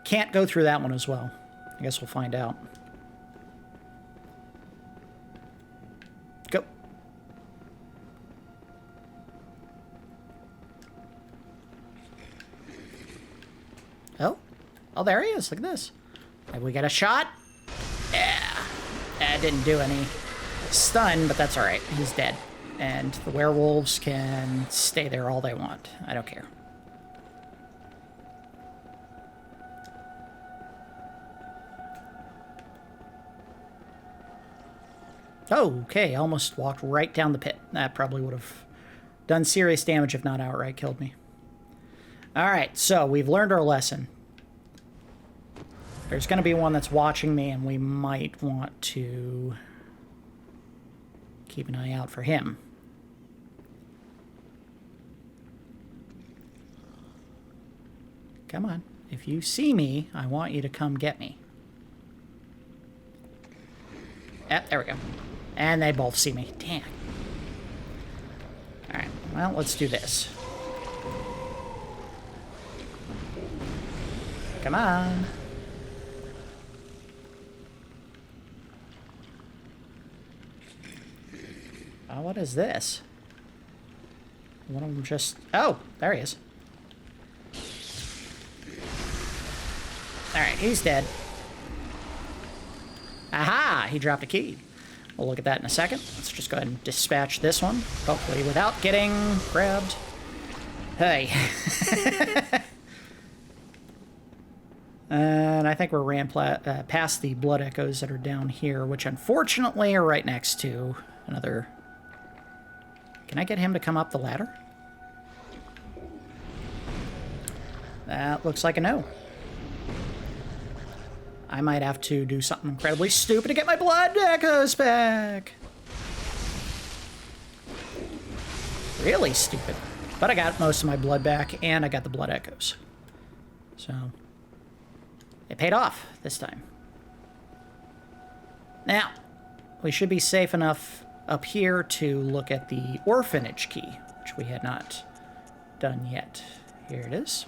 can't go through that one as well. I guess we'll find out. Go. Oh, there he is. Look at this. Maybe we got a shot? Yeah. That didn't do any stun, but that's alright. He's dead. And the werewolves can stay there all they want. I don't care. Oh, okay. Almost walked right down the pit. That probably would have done serious damage if not outright killed me. Alright, so we've learned our lesson. There's going to be one that's watching me, and we might want to keep an eye out for him. Come on. If you see me, I want you to come get me. There we go. And they both see me. Damn. Alright, well, let's do this. Come on. Oh, what is this? One of them just... Oh, there he is. Alright, he's dead. Aha! He dropped a key. We'll look at that in a second. Let's just go ahead and dispatch this one. Hopefully without getting grabbed. Hey. And I think we're past the blood echoes that are down here, which unfortunately are right next to Another... Can I get him to come up the ladder? That looks like a no. I might have to do something incredibly stupid to get my blood echoes back. Really stupid. But I got most of my blood back, and I got the blood echoes. So, it paid off this time. Now, we should be safe enough up here to look at the Orphanage Key, which we had not done yet. Here it is.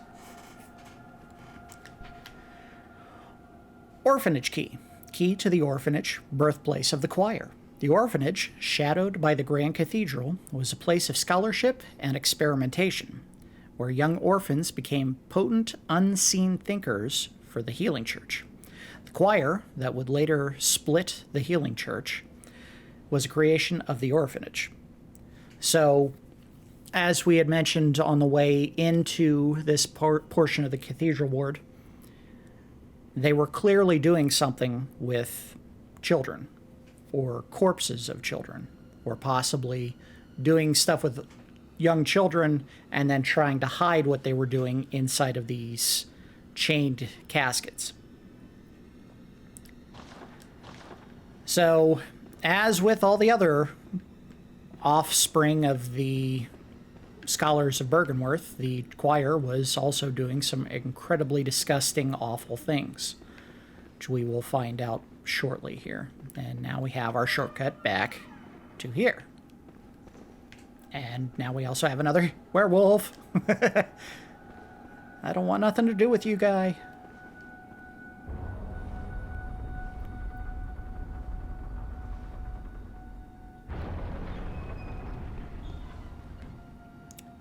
Orphanage Key. Key to the orphanage, birthplace of the choir. The orphanage, shadowed by the Grand Cathedral, was a place of scholarship and experimentation, where young orphans became potent, unseen thinkers for the Healing Church. The choir, that would later split the Healing Church, was a creation of the orphanage. So, as we had mentioned on the way into this portion of the Cathedral Ward, they were clearly doing something with children, or corpses of children, or possibly doing stuff with young children and then trying to hide what they were doing inside of these chained caskets. So, as with all the other offspring of the scholars of Bergenworth, the choir was also doing some incredibly disgusting, awful things, which we will find out shortly here. And now we have our shortcut back to here. And now we also have another werewolf. I don't want nothing to do with you, guy.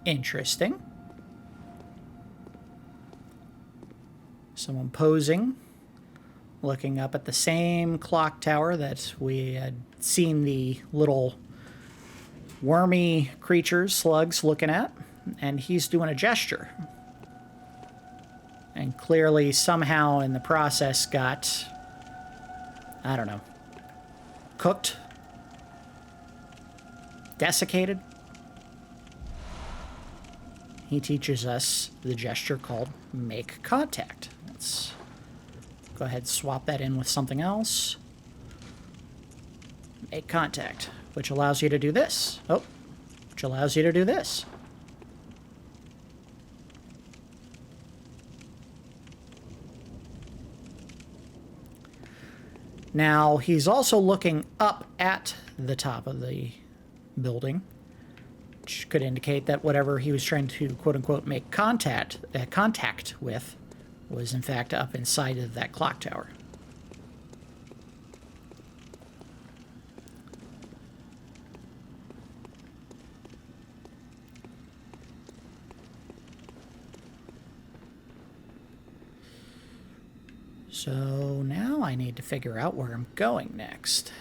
Interesting. Someone posing, looking up at the same clock tower that we had seen the little wormy creatures, slugs, looking at, and he's doing a gesture. And clearly, somehow in the process got, I don't know, cooked, desiccated. He teaches us the gesture called Make Contact. Let's go ahead and swap that in with something else. Make Contact, which allows you to do this. Oh, which allows you to do this. Now, he's also looking up at the top of the building, which could indicate that whatever he was trying to quote-unquote make contact with was in fact up inside of that clock tower. So now I need to figure out where I'm going next.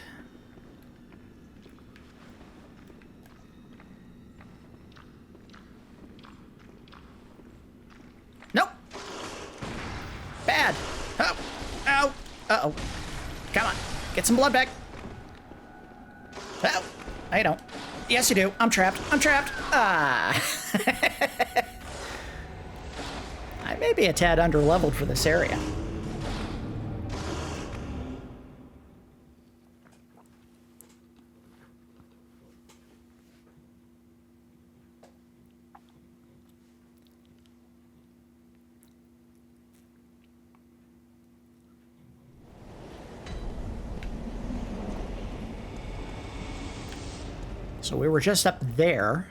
Nope. Bad. Oh. Ow. Uh-oh. Come on. Get some blood back. Oh. I don't. Yes, you do. I'm trapped. I'm trapped. Ah. I may be a tad underleveled for this area. So we were just up there.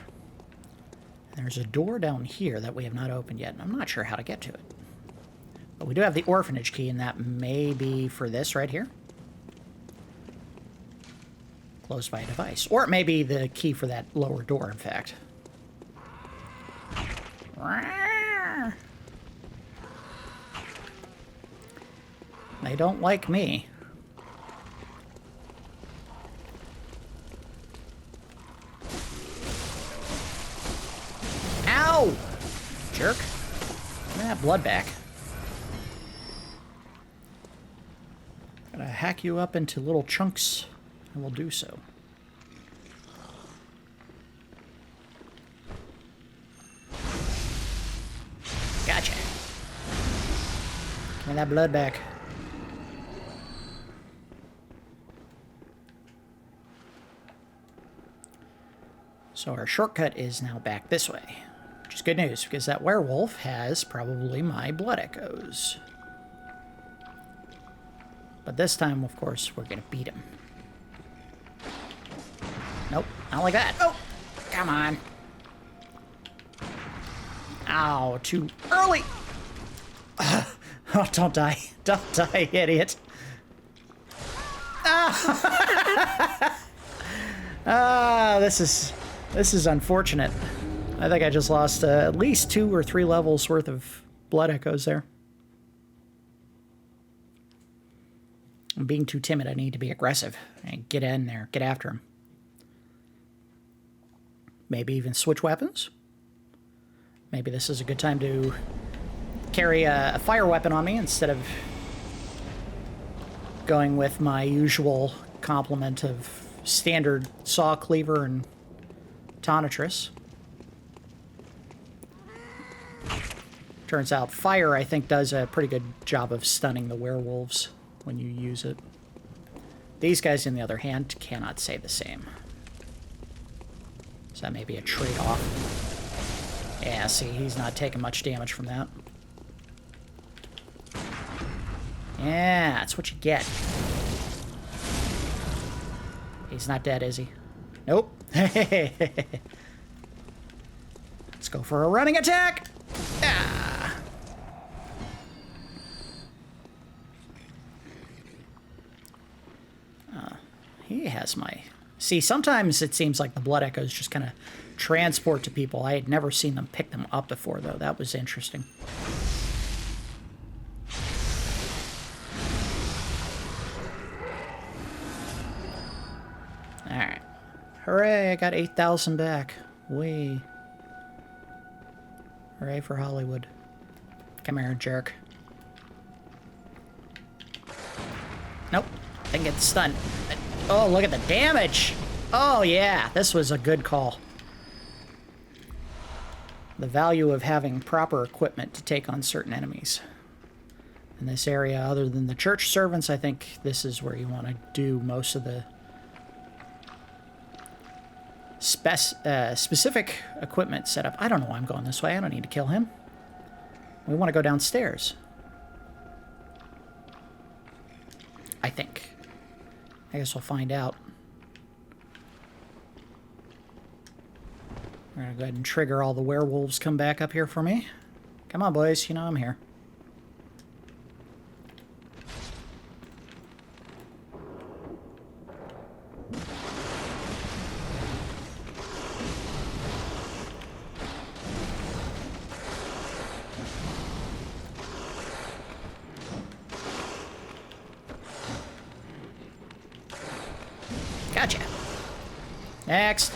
There's a door down here that we have not opened yet, and I'm not sure how to get to it. But we do have the Orphanage Key, and that may be for this right here. Closed by a device. Or it may be the key for that lower door, in fact. They don't like me. Ow! Jerk. Give me that blood back. Gotta hack you up into little chunks. I will do so. me that blood back. So our shortcut is now back this way, which is good news because that werewolf has probably my blood echoes. But this time, of course, we're going to beat him. Nope, not like that. Oh, come on. Ow, too early. Oh, don't die. Don't die, idiot. Ah, this is unfortunate. I think I just lost at least 2 or 3 levels worth of blood echoes there. I'm being too timid. I need to be aggressive and get in there, get after him. Maybe even switch weapons. Maybe this is a good time to carry a fire weapon on me instead of going with my usual complement of standard saw cleaver and tonitrus. Turns out fire, I think, does a pretty good job of stunning the werewolves when you use it. These guys, on the other hand, cannot say the same. So that may be a trade-off. Yeah, see, he's not taking much damage from that. Yeah, that's what you get. He's not dead, is he? Nope. Let's go for a running attack! Ah. He has my... See, sometimes it seems like the blood echoes just kind of transport to people. I had never seen them pick them up before, though. That was interesting. Alright. Hooray, I got 8,000 back. Whee. Hooray for Hollywood. Come here, jerk. Nope. Didn't get stunned. Oh, look at the damage! Oh, yeah. This was a good call. The value of having proper equipment to take on certain enemies. In this area, other than the church servants, I think this is where you want to do most of the specific equipment setup. I don't know why I'm going this way. I don't need to kill him. We want to go downstairs. I think. I guess we'll find out. We're going to go ahead and trigger all the werewolves come back up here for me. Come on, boys. You know I'm here. Gotcha. Next.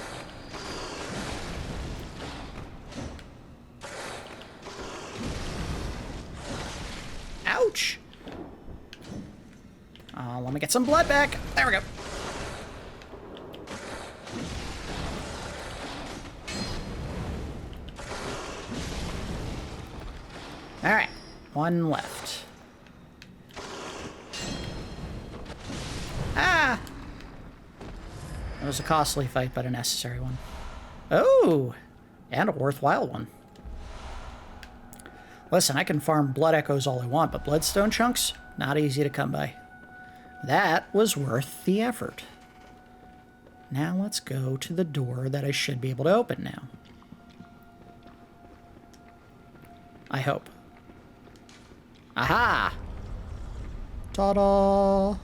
Ouch. Let me get some blood back. There we go. All right. One left. Ah! It was a costly fight, but a necessary one. Oh! And a worthwhile one. Listen, I can farm blood echoes all I want, but bloodstone chunks? Not easy to come by. That was worth the effort. Now let's go to the door that I should be able to open now. I hope. Aha! Ta-da!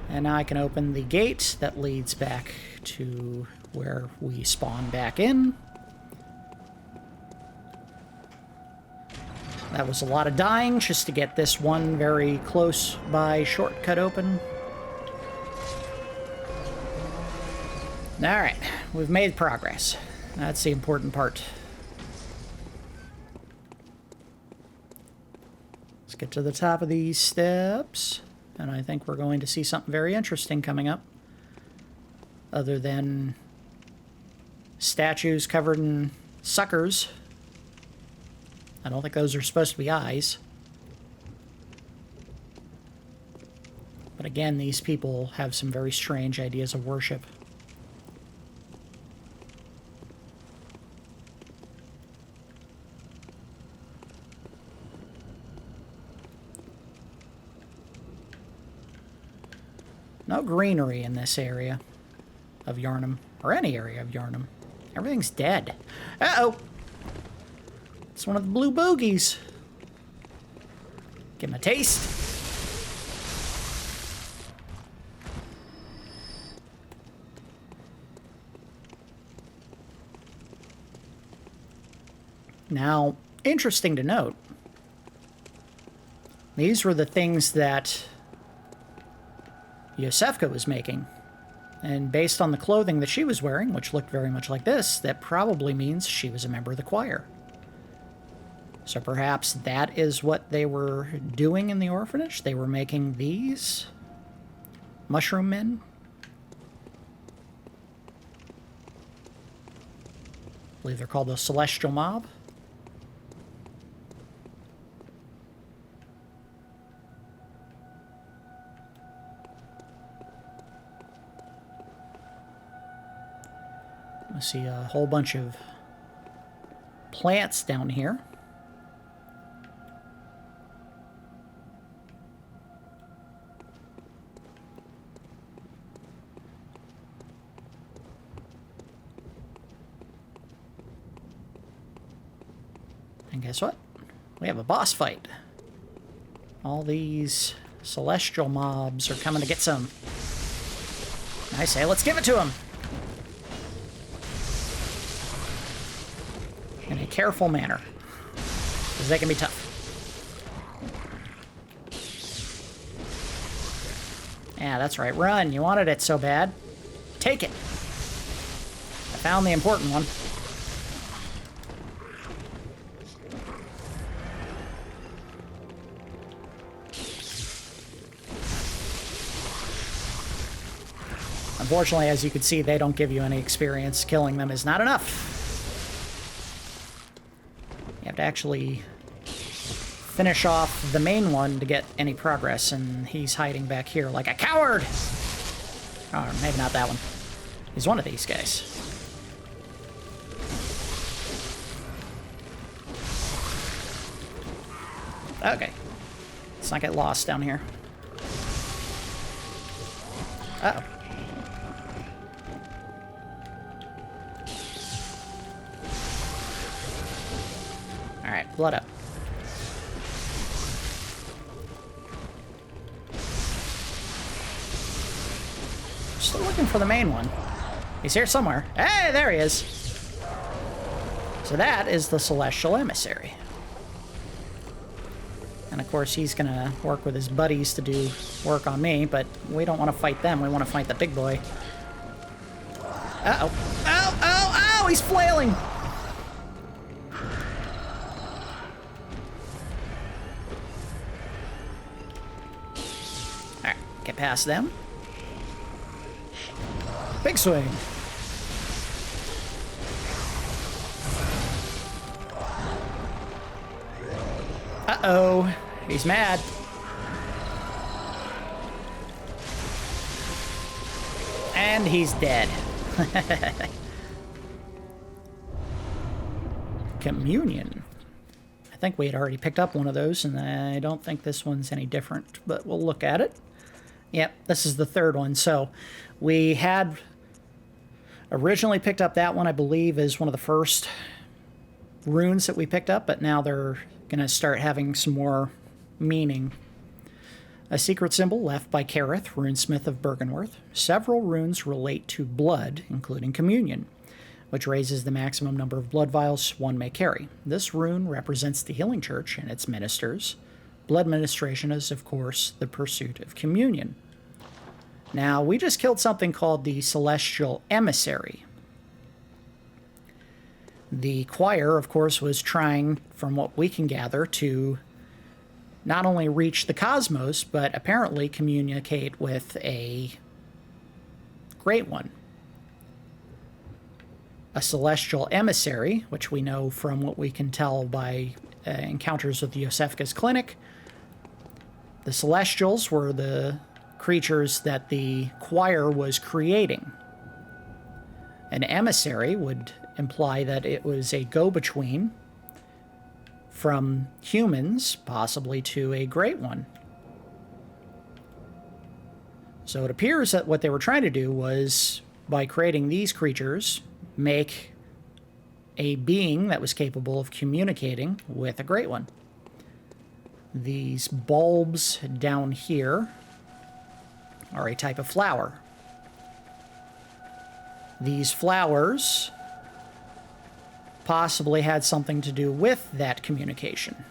And now I can open the gate that leads back to where we spawn back in. That was a lot of dying just to get this one very close by shortcut open. Alright, we've made progress. That's the important part. Let's get to the top of these steps. And I think we're going to see something very interesting coming up. Other than statues covered in suckers. I don't think those are supposed to be eyes. But again, these people have some very strange ideas of worship. No greenery in this area of Yharnam, or any area of Yharnam. Everything's dead. Uh-oh! It's one of the blue boogies. Give him a taste. Now, interesting to note, these were the things that Yosefka was making. And based on the clothing that she was wearing, which looked very much like this, that probably means she was a member of the choir. So perhaps that is what they were doing in the orphanage? They were making these mushroom men? I believe they're called the Celestial Mob. I see a whole bunch of plants down here. And guess what? We have a boss fight. All these celestial mobs are coming to get some. I say, let's give it to them. In a careful manner, because they can be tough. Yeah, that's right. Run. You wanted it so bad. Take it. I found the important one. Unfortunately, as you can see, they don't give you any experience. Killing them is not enough. You have to actually finish off the main one to get any progress, and he's hiding back here like a coward! Or maybe not that one. He's one of these guys. Okay. Let's not get lost down here. Uh-oh. Alright, blood up. Still looking for the main one. He's here somewhere. Hey, there he is! So that is the Celestial Emissary. And of course he's gonna work with his buddies to do work on me, but we don't want to fight them, we want to fight the big boy. Uh-oh. Ow, ow, ow! He's flailing! Alright, get past them. Big swing. Uh-oh. He's mad. And he's dead. Communion. I think we had already picked up one of those, and I don't think this one's any different, but we'll look at it. Yep, this is the third one. So we had originally picked up that one, I believe, as one of the first runes that we picked up, but now they're going to start having some more meaning. A secret symbol left by Kareth, runesmith of Bergenworth. Several runes relate to blood, including communion, which raises the maximum number of blood vials one may carry. This rune represents the healing church and its ministers. Blood ministration is, of course, the pursuit of communion. Now, we just killed something called the Celestial Emissary. The choir, of course, was trying, from what we can gather, to not only reach the cosmos, but apparently communicate with a great one. A celestial emissary, which we know from what we can tell by encounters with Yosefka's clinic. The Celestials were the creatures that the choir was creating. An emissary would imply that it was a go-between from humans, possibly to a Great One. So it appears that what they were trying to do was, by creating these creatures, make a being that was capable of communicating with a Great One. These bulbs down here are a type of flower. These flowers possibly had something to do with that communication.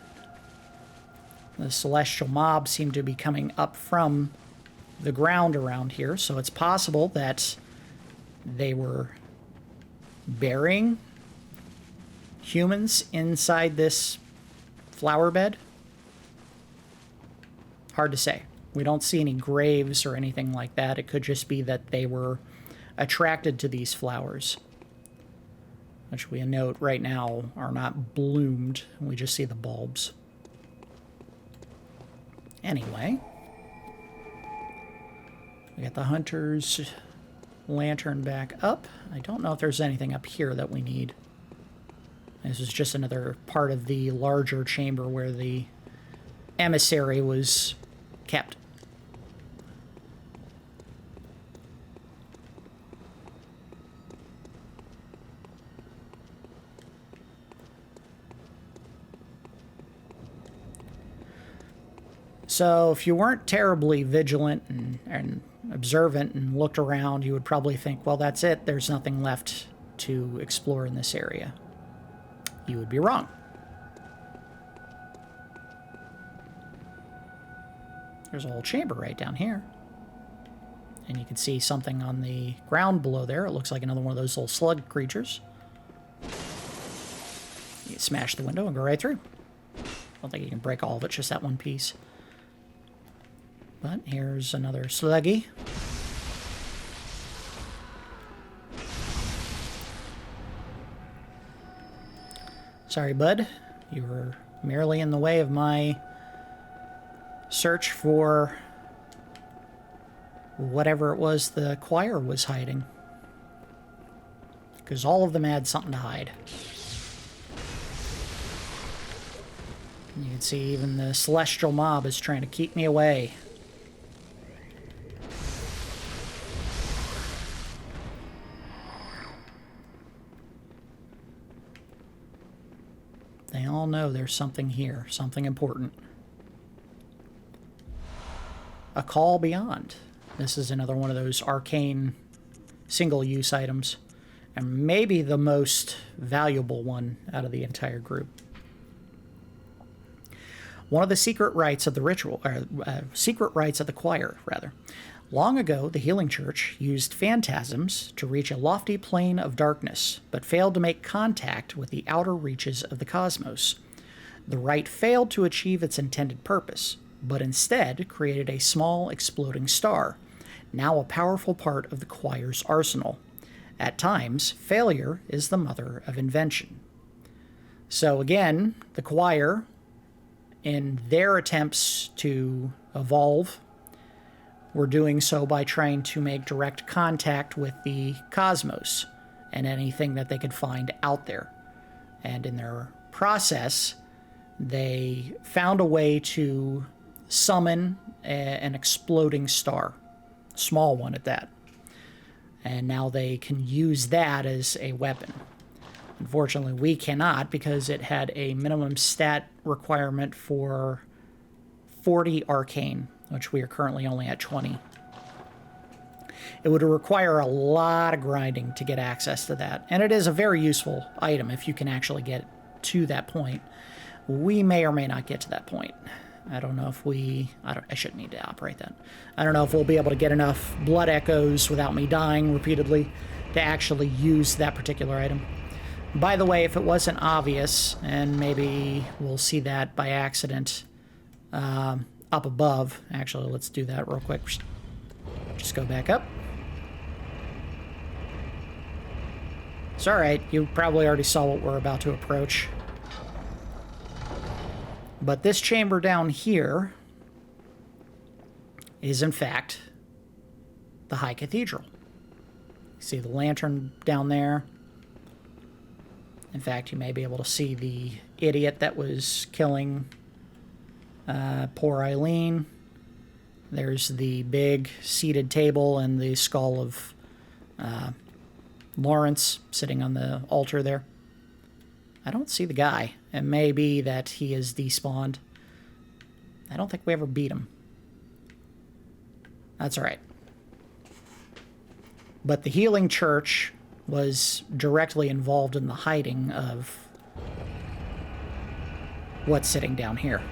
The celestial mob seemed to be coming up from the ground around here, so it's possible that they were burying humans inside this flower bed. Hard to say. We don't see any graves or anything like that. It could just be that they were attracted to these flowers, which we note right now are not bloomed. We just see the bulbs. Anyway, we got the hunter's lantern back up. I don't know if there's anything up here that we need. This is just another part of the larger chamber where the emissary was kept. So if you weren't terribly vigilant and observant and looked around, you would probably think, well, that's it. There's nothing left to explore in this area. You would be wrong. There's a whole chamber right down here. And you can see something on the ground below there. It looks like another one of those little slug creatures. You can smash the window and go right through. I don't think you can break all of it, just that one piece. But here's another sluggy. Sorry, bud. You were merely in the way of my search for whatever it was the choir was hiding. Because all of them had something to hide. You can see even the celestial mob is trying to keep me away. They all know there's something here, something important. A call beyond. This is another one of those arcane single-use items, and maybe the most valuable one out of the entire group. One of the secret rites of the ritual, secret rites of the choir, rather. Long ago, the Healing Church used phantasms to reach a lofty plane of darkness, but failed to make contact with the outer reaches of the cosmos. The rite failed to achieve its intended purpose, but instead created a small exploding star, now a powerful part of the choir's arsenal. At times, failure is the mother of invention. So again, the choir, in their attempts to evolve, were doing so by trying to make direct contact with the cosmos and anything that they could find out there. And in their process, they found a way to summon an exploding star, small one at that. And now they can use that as a weapon. Unfortunately, we cannot, because it had a minimum stat requirement for 40 arcane, which we are currently only at 20. It would require a lot of grinding to get access to that, and it is a very useful item if you can actually get to that point. We may or may not get to that point. I don't know if I shouldn't need to operate that. I don't know if we'll be able to get enough blood echoes without me dying repeatedly to actually use that particular item. By the way, if it wasn't obvious, and maybe we'll see that by accident up above. Actually, let's do that real quick. Just go back up. It's alright, you probably already saw what we're about to approach. But this chamber down here is, in fact, the High Cathedral. See the lantern down there? In fact, you may be able to see the idiot that was killing poor Eileen. There's the big seated table and the skull of Lawrence sitting on the altar there. I don't see the guy. It may be that he is despawned. I don't think we ever beat him. That's all right. But the Healing Church was directly involved in the hiding of what's sitting down here.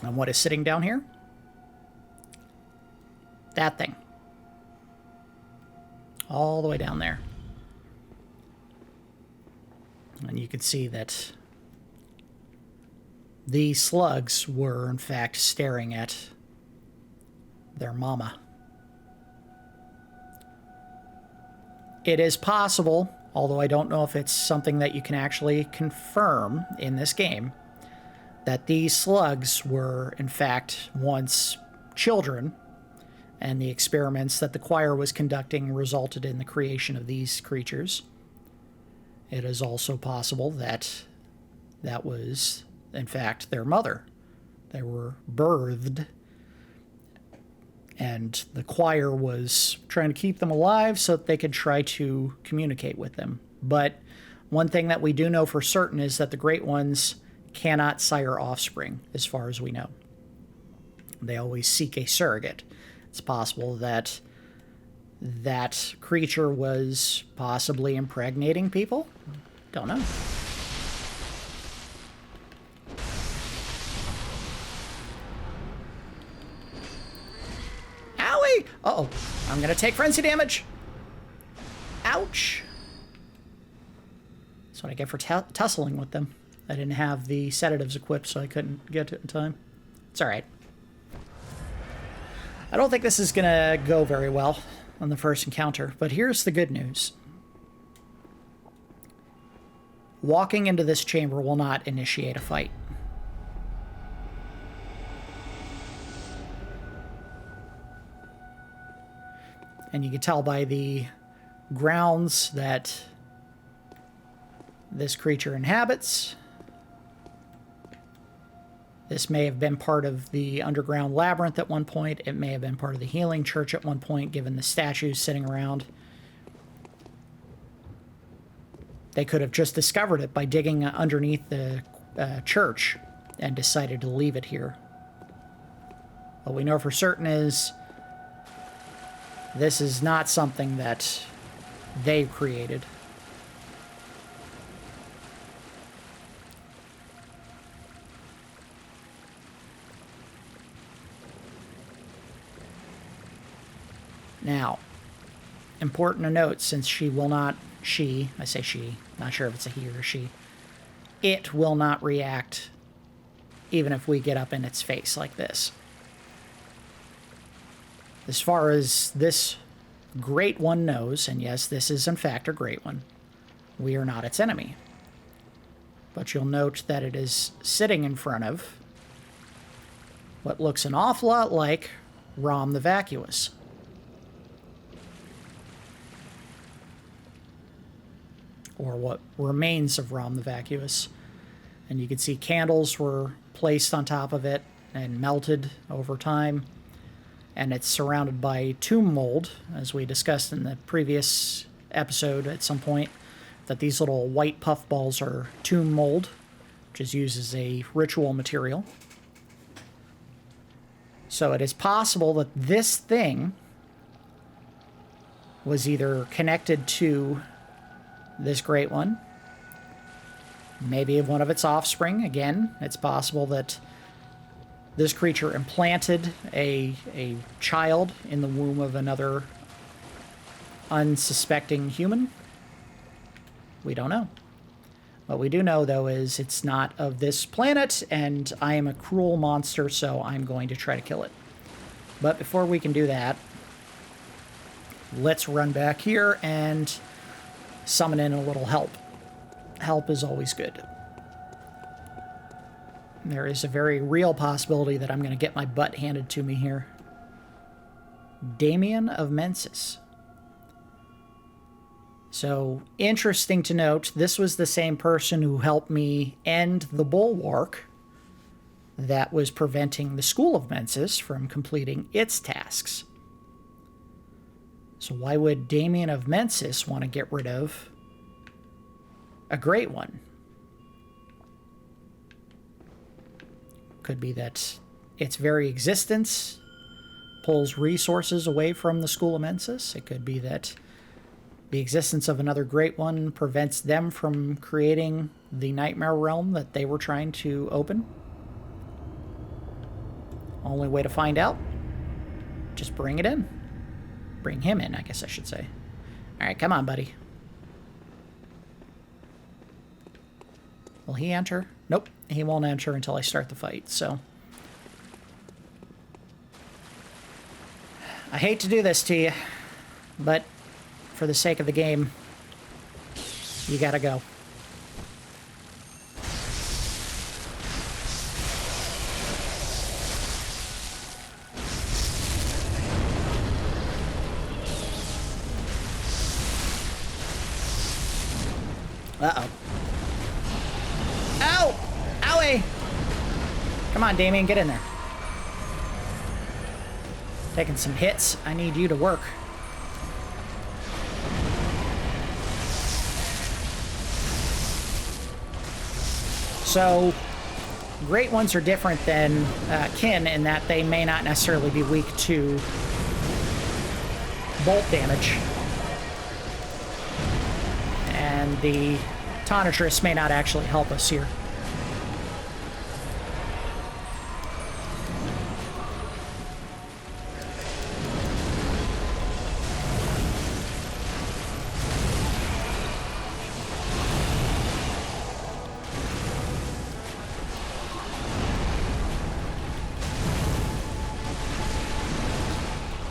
And what is sitting down here? That thing. All the way down there. And you can see that the slugs were, in fact, staring at their mama. It is possible, although I don't know if it's something that you can actually confirm in this game, that these slugs were, in fact, once children, and the experiments that the choir was conducting resulted in the creation of these creatures. It is also possible that that was, in fact, their mother. They were birthed, and the choir was trying to keep them alive so that they could try to communicate with them. But one thing that we do know for certain is that the Great Ones cannot sire offspring, as far as we know. They always seek a surrogate. It's possible that that creature was possibly impregnating people. Don't know. Owie! Uh-oh. I'm going to take frenzy damage. Ouch. That's what I get for tussling with them. I didn't have the sedatives equipped, so I couldn't get to it in time. It's all right. I don't think this is going to go very well on the first encounter, but here's the good news. Walking into this chamber will not initiate a fight. And you can tell by the grounds that this creature inhabits. This may have been part of the underground labyrinth at one point. It may have been part of the healing church at one point, given the statues sitting around. They could have just discovered it by digging underneath the church and decided to leave it here. What we know for certain is this is not something that they created. Now, important to note, since she will not, I say she, not sure if it's a he or she, it will not react even if we get up in its face like this. As far as this Great One knows, and yes, this is in fact a Great One, we are not its enemy. But you'll note that it is sitting in front of what looks an awful lot like Rom the Vacuous. Or what remains of Rom the Vacuous. And you can see candles were placed on top of it and melted over time. And it's surrounded by tomb mold, as we discussed in the previous episode at some point, that these little white puff balls are tomb mold, which is used as a ritual material. So it is possible that this thing was either connected to this Great One, maybe one of its offspring. Again, it's possible that this creature implanted a child in the womb of another unsuspecting human. We don't know. What we do know, though, is it's not of this planet, and I am a cruel monster, so I'm going to try to kill it. But before we can do that, let's run back here and summon in a little help. Help is always good. There is a very real possibility that I'm going to get my butt handed to me here. Damien of Menses. So, interesting to note, this was the same person who helped me end the bulwark that was preventing the School of Menses from completing its tasks. So why would Damien of Menses want to get rid of a Great One? Could be that its very existence pulls resources away from the School of Menses. It could be that the existence of another Great One prevents them from creating the Nightmare Realm that they were trying to open. Only way to find out, just bring it in. Bring him in, I guess I should say. Alright, come on, buddy. Will he enter? Nope, he won't enter until I start the fight, so... I hate to do this to you, but for the sake of the game, you gotta go. Uh-oh. Ow! Owie! Come on, Damien, get in there. Taking some hits. I need you to work. So, Great Ones are different than kin in that they may not necessarily be weak to bolt damage. And the Tonitrus may not actually help us here.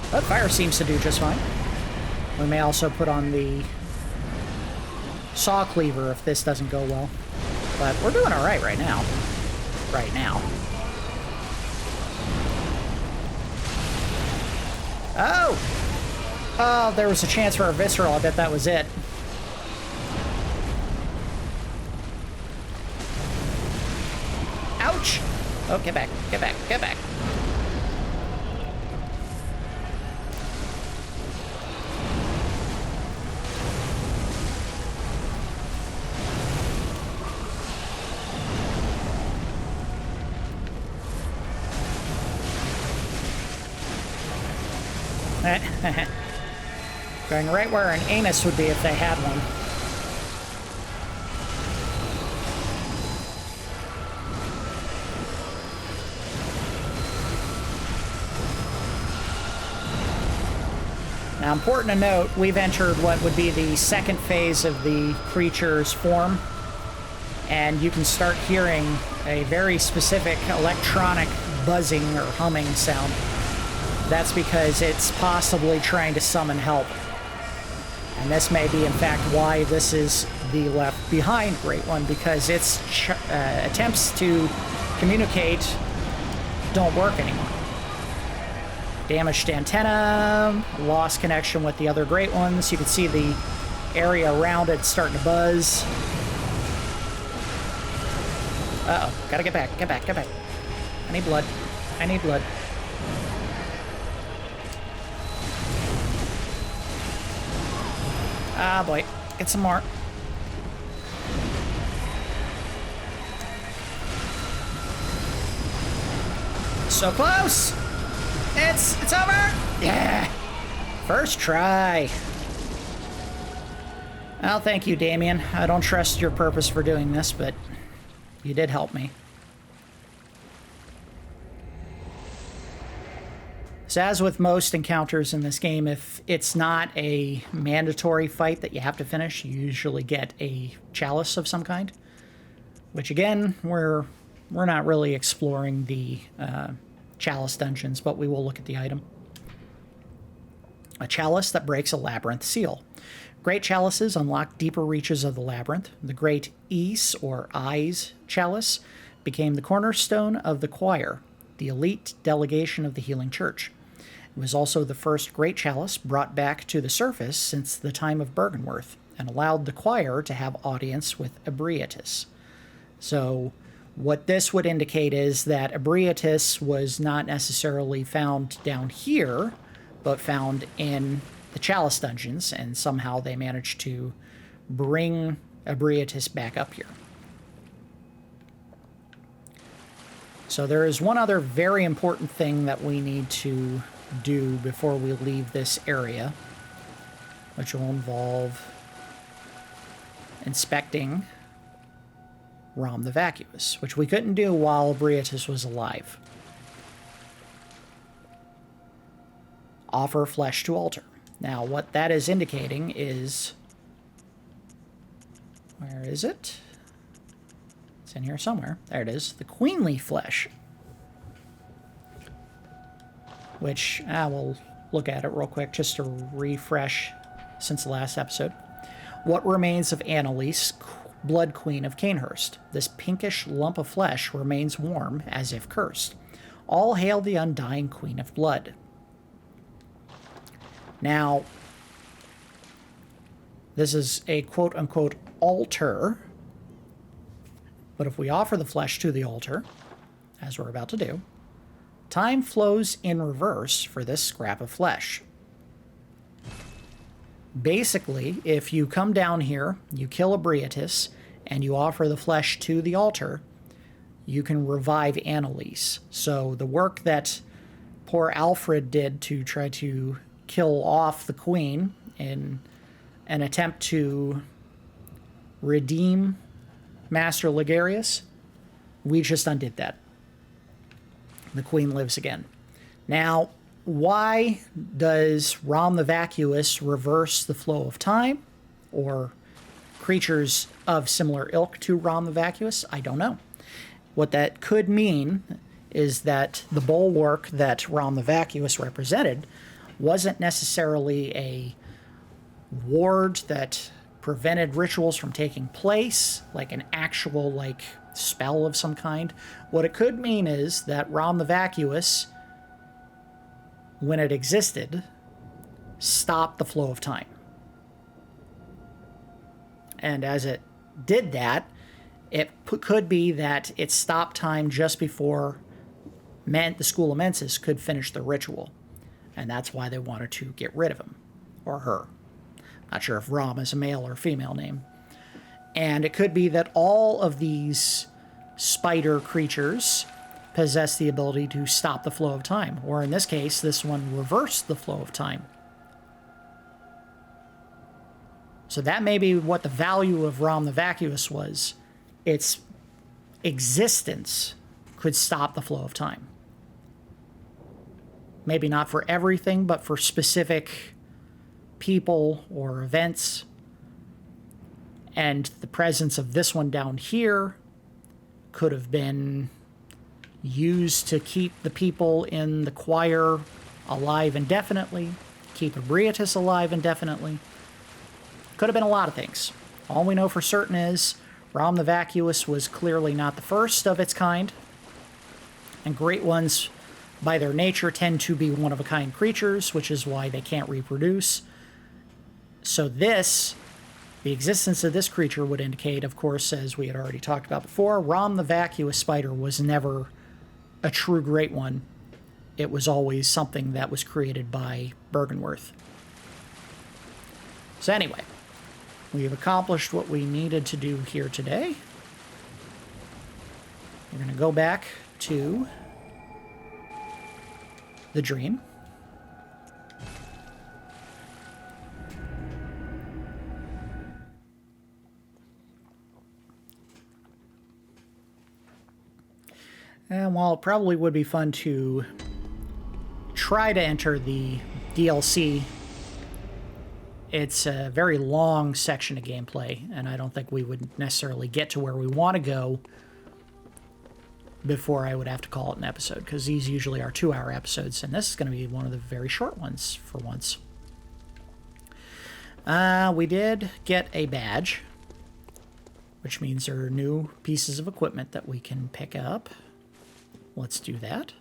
But fire seems to do just fine. We may also put on the saw cleaver if this doesn't go well. But we're doing alright right now. Right now. Oh! Oh, there was a chance for a visceral. I bet that was it. Ouch! Oh, get back, get back, get back. Going right where an anus would be if they had one. Now, important to note, we've entered what would be the second phase of the creature's form, and you can start hearing a very specific electronic buzzing or humming sound. That's because it's possibly trying to summon help. And this may be, in fact, why this is the left behind Great One, because its attempts to communicate don't work anymore. Damaged antenna, lost connection with the other Great Ones. You can see the area around it starting to buzz. Uh-oh, gotta get back, get back, get back. I need blood. I need blood. Ah, boy. Get some more. So close! It's over! Yeah! First try. Well, thank you, Damien. I don't trust your purpose for doing this, but you did help me. So as with most encounters in this game, if it's not a mandatory fight that you have to finish, you usually get a chalice of some kind. Which again, we're not really exploring the chalice dungeons, but we will look at the item. A chalice that breaks a labyrinth seal. Great chalices unlock deeper reaches of the labyrinth. The Great Ease, or Eyes chalice, became the cornerstone of the choir, the elite delegation of the Healing Church. It was also the first great chalice brought back to the surface since the time of Byrgenwerth, and allowed the choir to have audience with Ebrietas. So what this would indicate is that Ebrietas was not necessarily found down here, but found in the Chalice dungeons, and somehow they managed to bring Ebrietas back up here. So there is one other very important thing that we need to do before we leave this area, which will involve inspecting Rom the Vacuous, which we couldn't do while Ebrietas was alive. Offer flesh to altar. Now, what that is indicating is... Where is it? It's in here somewhere. There it is. The queenly flesh. Which, we'll look at it real quick just to refresh since the last episode. What remains of Annalise, Blood Queen of Canehurst? This pinkish lump of flesh remains warm, as if cursed. All hail the undying Queen of Blood. Now, this is a quote-unquote altar, but if we offer the flesh to the altar, as we're about to do, time flows in reverse for this scrap of flesh. Basically, if you come down here, you kill Ebrietas, and you offer the flesh to the altar, you can revive Annalise. So the work that poor Alfred did to try to kill off the queen in an attempt to redeem Master Ligarius, we just undid that. The queen lives again. Now, why does Rom the Vacuous reverse the flow of time, or creatures of similar ilk to Rom the Vacuous? I don't know. What that could mean is that the bulwark that Rom the Vacuous represented wasn't necessarily a ward that prevented rituals from taking place, like an actual, spell of some kind. What it could mean is that Rom the Vacuous, when it existed, stopped the flow of time. And as it did that, it could be that it stopped time just before the School of Menses could finish the ritual. And that's why they wanted to get rid of him. Or her. Not sure if Rom is a male or female name. And it could be that all of these spider creatures possess the ability to stop the flow of time. Or in this case, this one reversed the flow of time. So that may be what the value of Rom the Vacuous was. Its existence could stop the flow of time. Maybe not for everything, but for specific people or events. And the presence of this one down here could have been used to keep the people in the choir alive indefinitely, keep Ebrietas alive indefinitely. Could have been a lot of things. All we know for certain is Rom the Vacuous was clearly not the first of its kind, and great ones, by their nature, tend to be one-of-a-kind creatures, which is why they can't reproduce. So the existence of this creature would indicate, of course, as we had already talked about before, Rom the Vacuous spider was never a true great one. It was always something that was created by Byrgenwerth. So anyway, we have accomplished what we needed to do here today. We're going to go back to the dream. And while it probably would be fun to try to enter the DLC, it's a very long section of gameplay, and I don't think we would necessarily get to where we want to go before I would have to call it an episode, because these usually are 2-hour episodes, and this is going to be one of the very short ones for once. We did get a badge, which means there are new pieces of equipment that we can pick up. Let's do that.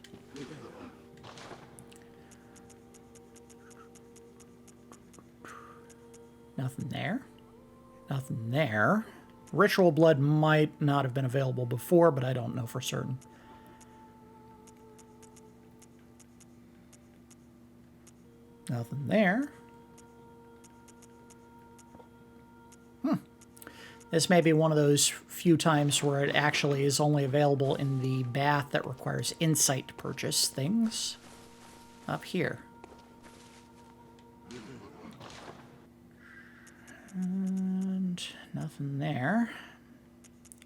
Nothing there. Nothing there. Ritual blood might not have been available before, but I don't know for certain. Nothing there. This may be one of those few times where it actually is only available in the bath that requires insight to purchase things. Up here. And nothing there.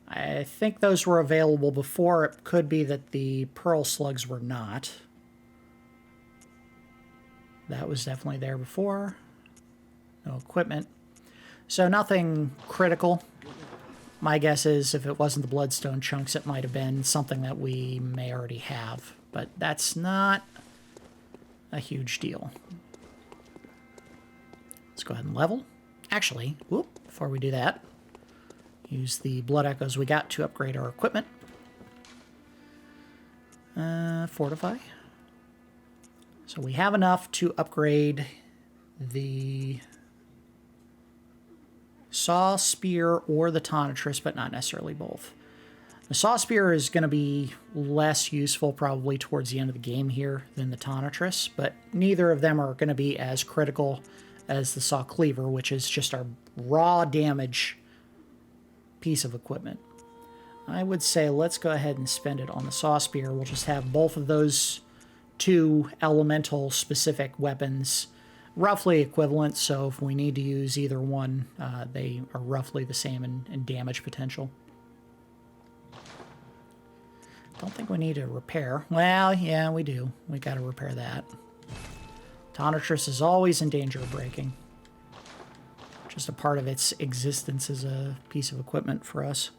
I think those were available before. It could be that the pearl slugs were not. That was definitely there before. No equipment. So nothing critical. My guess is if it wasn't the bloodstone chunks, it might have been something that we may already have. But that's not a huge deal. Let's go ahead and level. Actually, whoop, before we do that, use the blood echoes we got to upgrade our equipment. Fortify. So we have enough to upgrade the saw spear or the tonitrus, but not necessarily both. The saw spear is going to be less useful probably towards the end of the game here than the tonitrus, but neither of them are going to be as critical as the saw cleaver, which is just our raw damage piece of equipment. I would say let's go ahead and spend it on the saw spear. We'll just have both of those two elemental specific weapons roughly equivalent, so if we need to use either one, they are roughly the same in damage potential. Don't think we need to repair. Well, yeah, we do. We got to repair that. Tonitrus is always in danger of breaking. Just a part of its existence as a piece of equipment for us.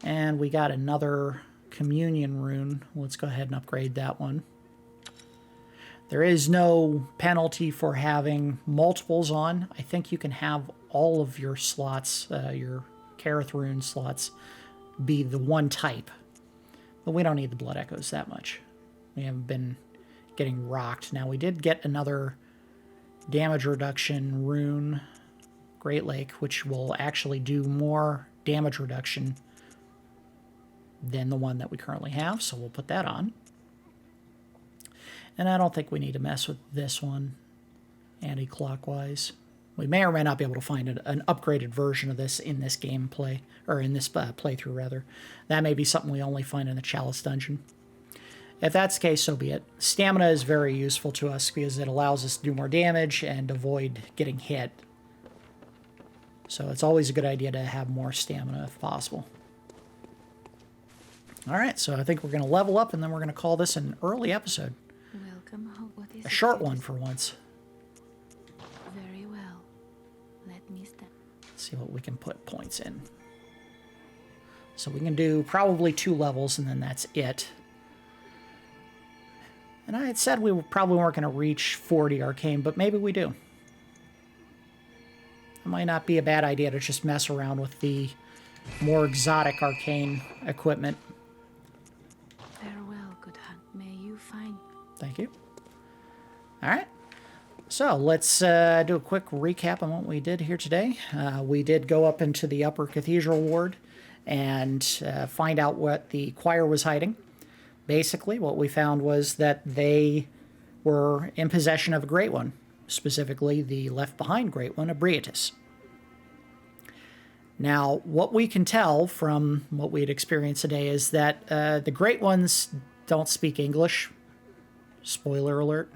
And we got another communion rune. Let's go ahead and upgrade that one. There is no penalty for having multiples on. I think you can have all of your slots, your Kareth rune slots, be the one type. But we don't need the blood echoes that much. We haven't been getting rocked. Now, we did get another damage reduction rune, Great Lake, which will actually do more damage reduction than the one that we currently have, so we'll put that on. And I don't think we need to mess with this one anti-clockwise. We may or may not be able to find an upgraded version of this in this gameplay, or in this playthrough, rather. That may be something we only find in the Chalice dungeon. If that's the case, so be it. Stamina is very useful to us because it allows us to do more damage and avoid getting hit. So it's always a good idea to have more stamina if possible. Alright, so I think we're going to level up and then we're going to call this an early episode. Welcome. What is a short one for once. Very well. Let me step. Let's see what we can put points in. So we can do probably 2 levels and then that's it. And I had said we probably weren't going to reach 40 arcane, but maybe we do. It might not be a bad idea to just mess around with the more exotic arcane equipment. Farewell, good hunt. May you find. Thank you. All right. So let's do a quick recap on what we did here today. We did go up into the Upper Cathedral Ward and find out what the choir was hiding. Basically, what we found was that they were in possession of a Great One, specifically the left-behind Great One, Abriatus. Now, what we can tell from what we had experienced today is that the Great Ones don't speak English. Spoiler alert.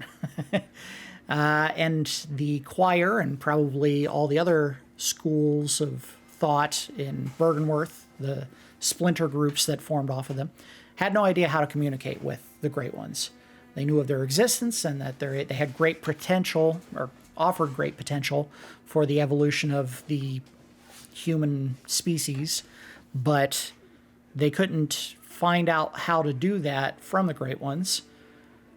And the choir and probably all the other schools of thought in Bergenworth, the splinter groups that formed off of them, had no idea how to communicate with the Great Ones. They knew of their existence and that they had great potential, or offered great potential, for the evolution of the human species, but they couldn't find out how to do that from the Great Ones.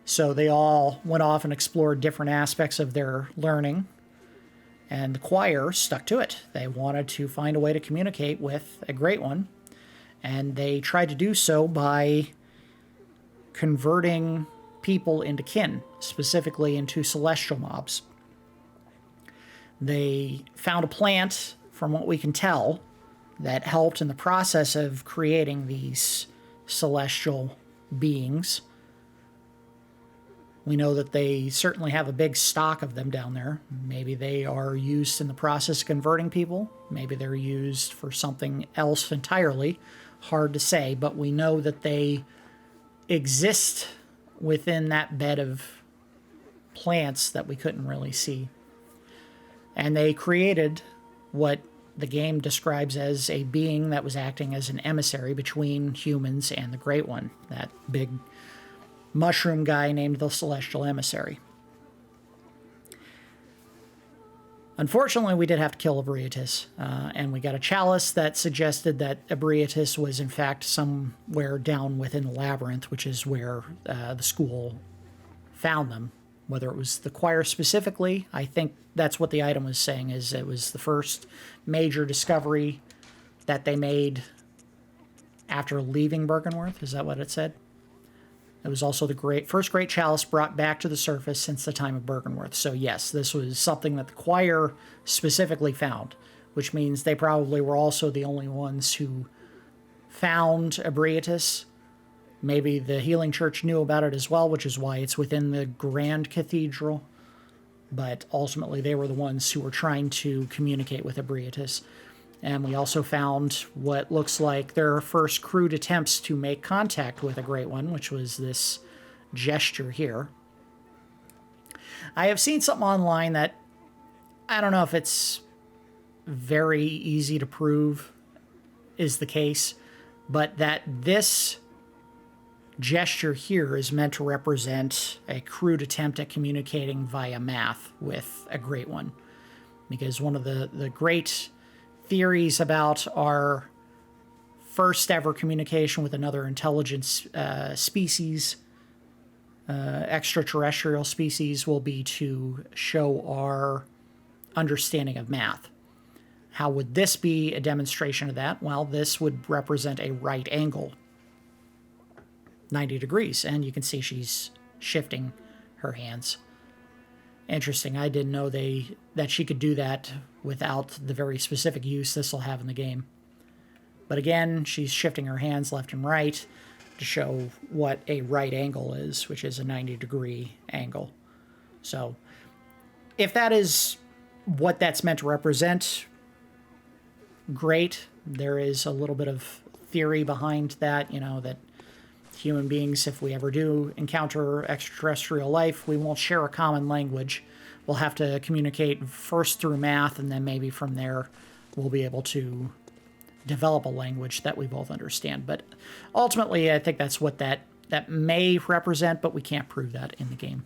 So they all went off and explored different aspects of their learning. And the choir stuck to it. They wanted to find a way to communicate with a Great One, and they tried to do so by converting people into kin, specifically into celestial mobs. They found a plant, from what we can tell, that helped in the process of creating these celestial beings. We know that they certainly have a big stock of them down there. Maybe they are used in the process of converting people. Maybe they're used for something else entirely. Hard to say, but we know that they exist within that bed of plants that we couldn't really see. And they created what the game describes as a being that was acting as an emissary between humans and the Great One, that big mushroom guy named the Celestial Emissary. Unfortunately, we did have to kill Ebrietas, and we got a chalice that suggested that Ebrietas was in fact somewhere down within the labyrinth, which is where the school found them. Whether it was the choir specifically, I think that's what the item was saying, is it was the first major discovery that they made after leaving Byrgenwerth. Is that what it said? It was also the first great chalice brought back to the surface since the time of Byrgenwerth. So yes, this was something that the choir specifically found, which means they probably were also the only ones who found Ebrietas. Maybe the Healing Church knew about it as well, which is why it's within the Grand Cathedral. But ultimately, they were the ones who were trying to communicate with Ebrietas. And we also found what looks like their first crude attempts to make contact with a Great One, which was this gesture here. I have seen something online that I don't know if it's very easy to prove is the case, but that this gesture here is meant to represent a crude attempt at communicating via math with a Great One. Because one of the great theories about our first ever communication with another intelligent species, extraterrestrial species, will be to show our understanding of math. How would this be a demonstration of that? Well, this would represent a right angle, 90 degrees, and you can see she's shifting her hands. Interesting. I didn't know that she could do that without the very specific use this will have in the game. But again, she's shifting her hands left and right to show what a right angle is, which is a 90-degree angle. So if that is what that's meant to represent, great. There is a little bit of theory behind that, that human beings, if we ever do encounter extraterrestrial life, we won't share a common language. We'll have to communicate first through math, and then maybe from there we'll be able to develop a language that we both understand. But ultimately, I think that's what that may represent, but we can't prove that in the game.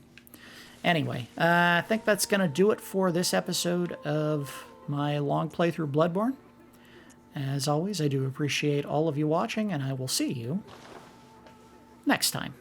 Anyway, I think that's going to do it for this episode of my long playthrough Bloodborne. As always, I do appreciate all of you watching, and I will see you next time.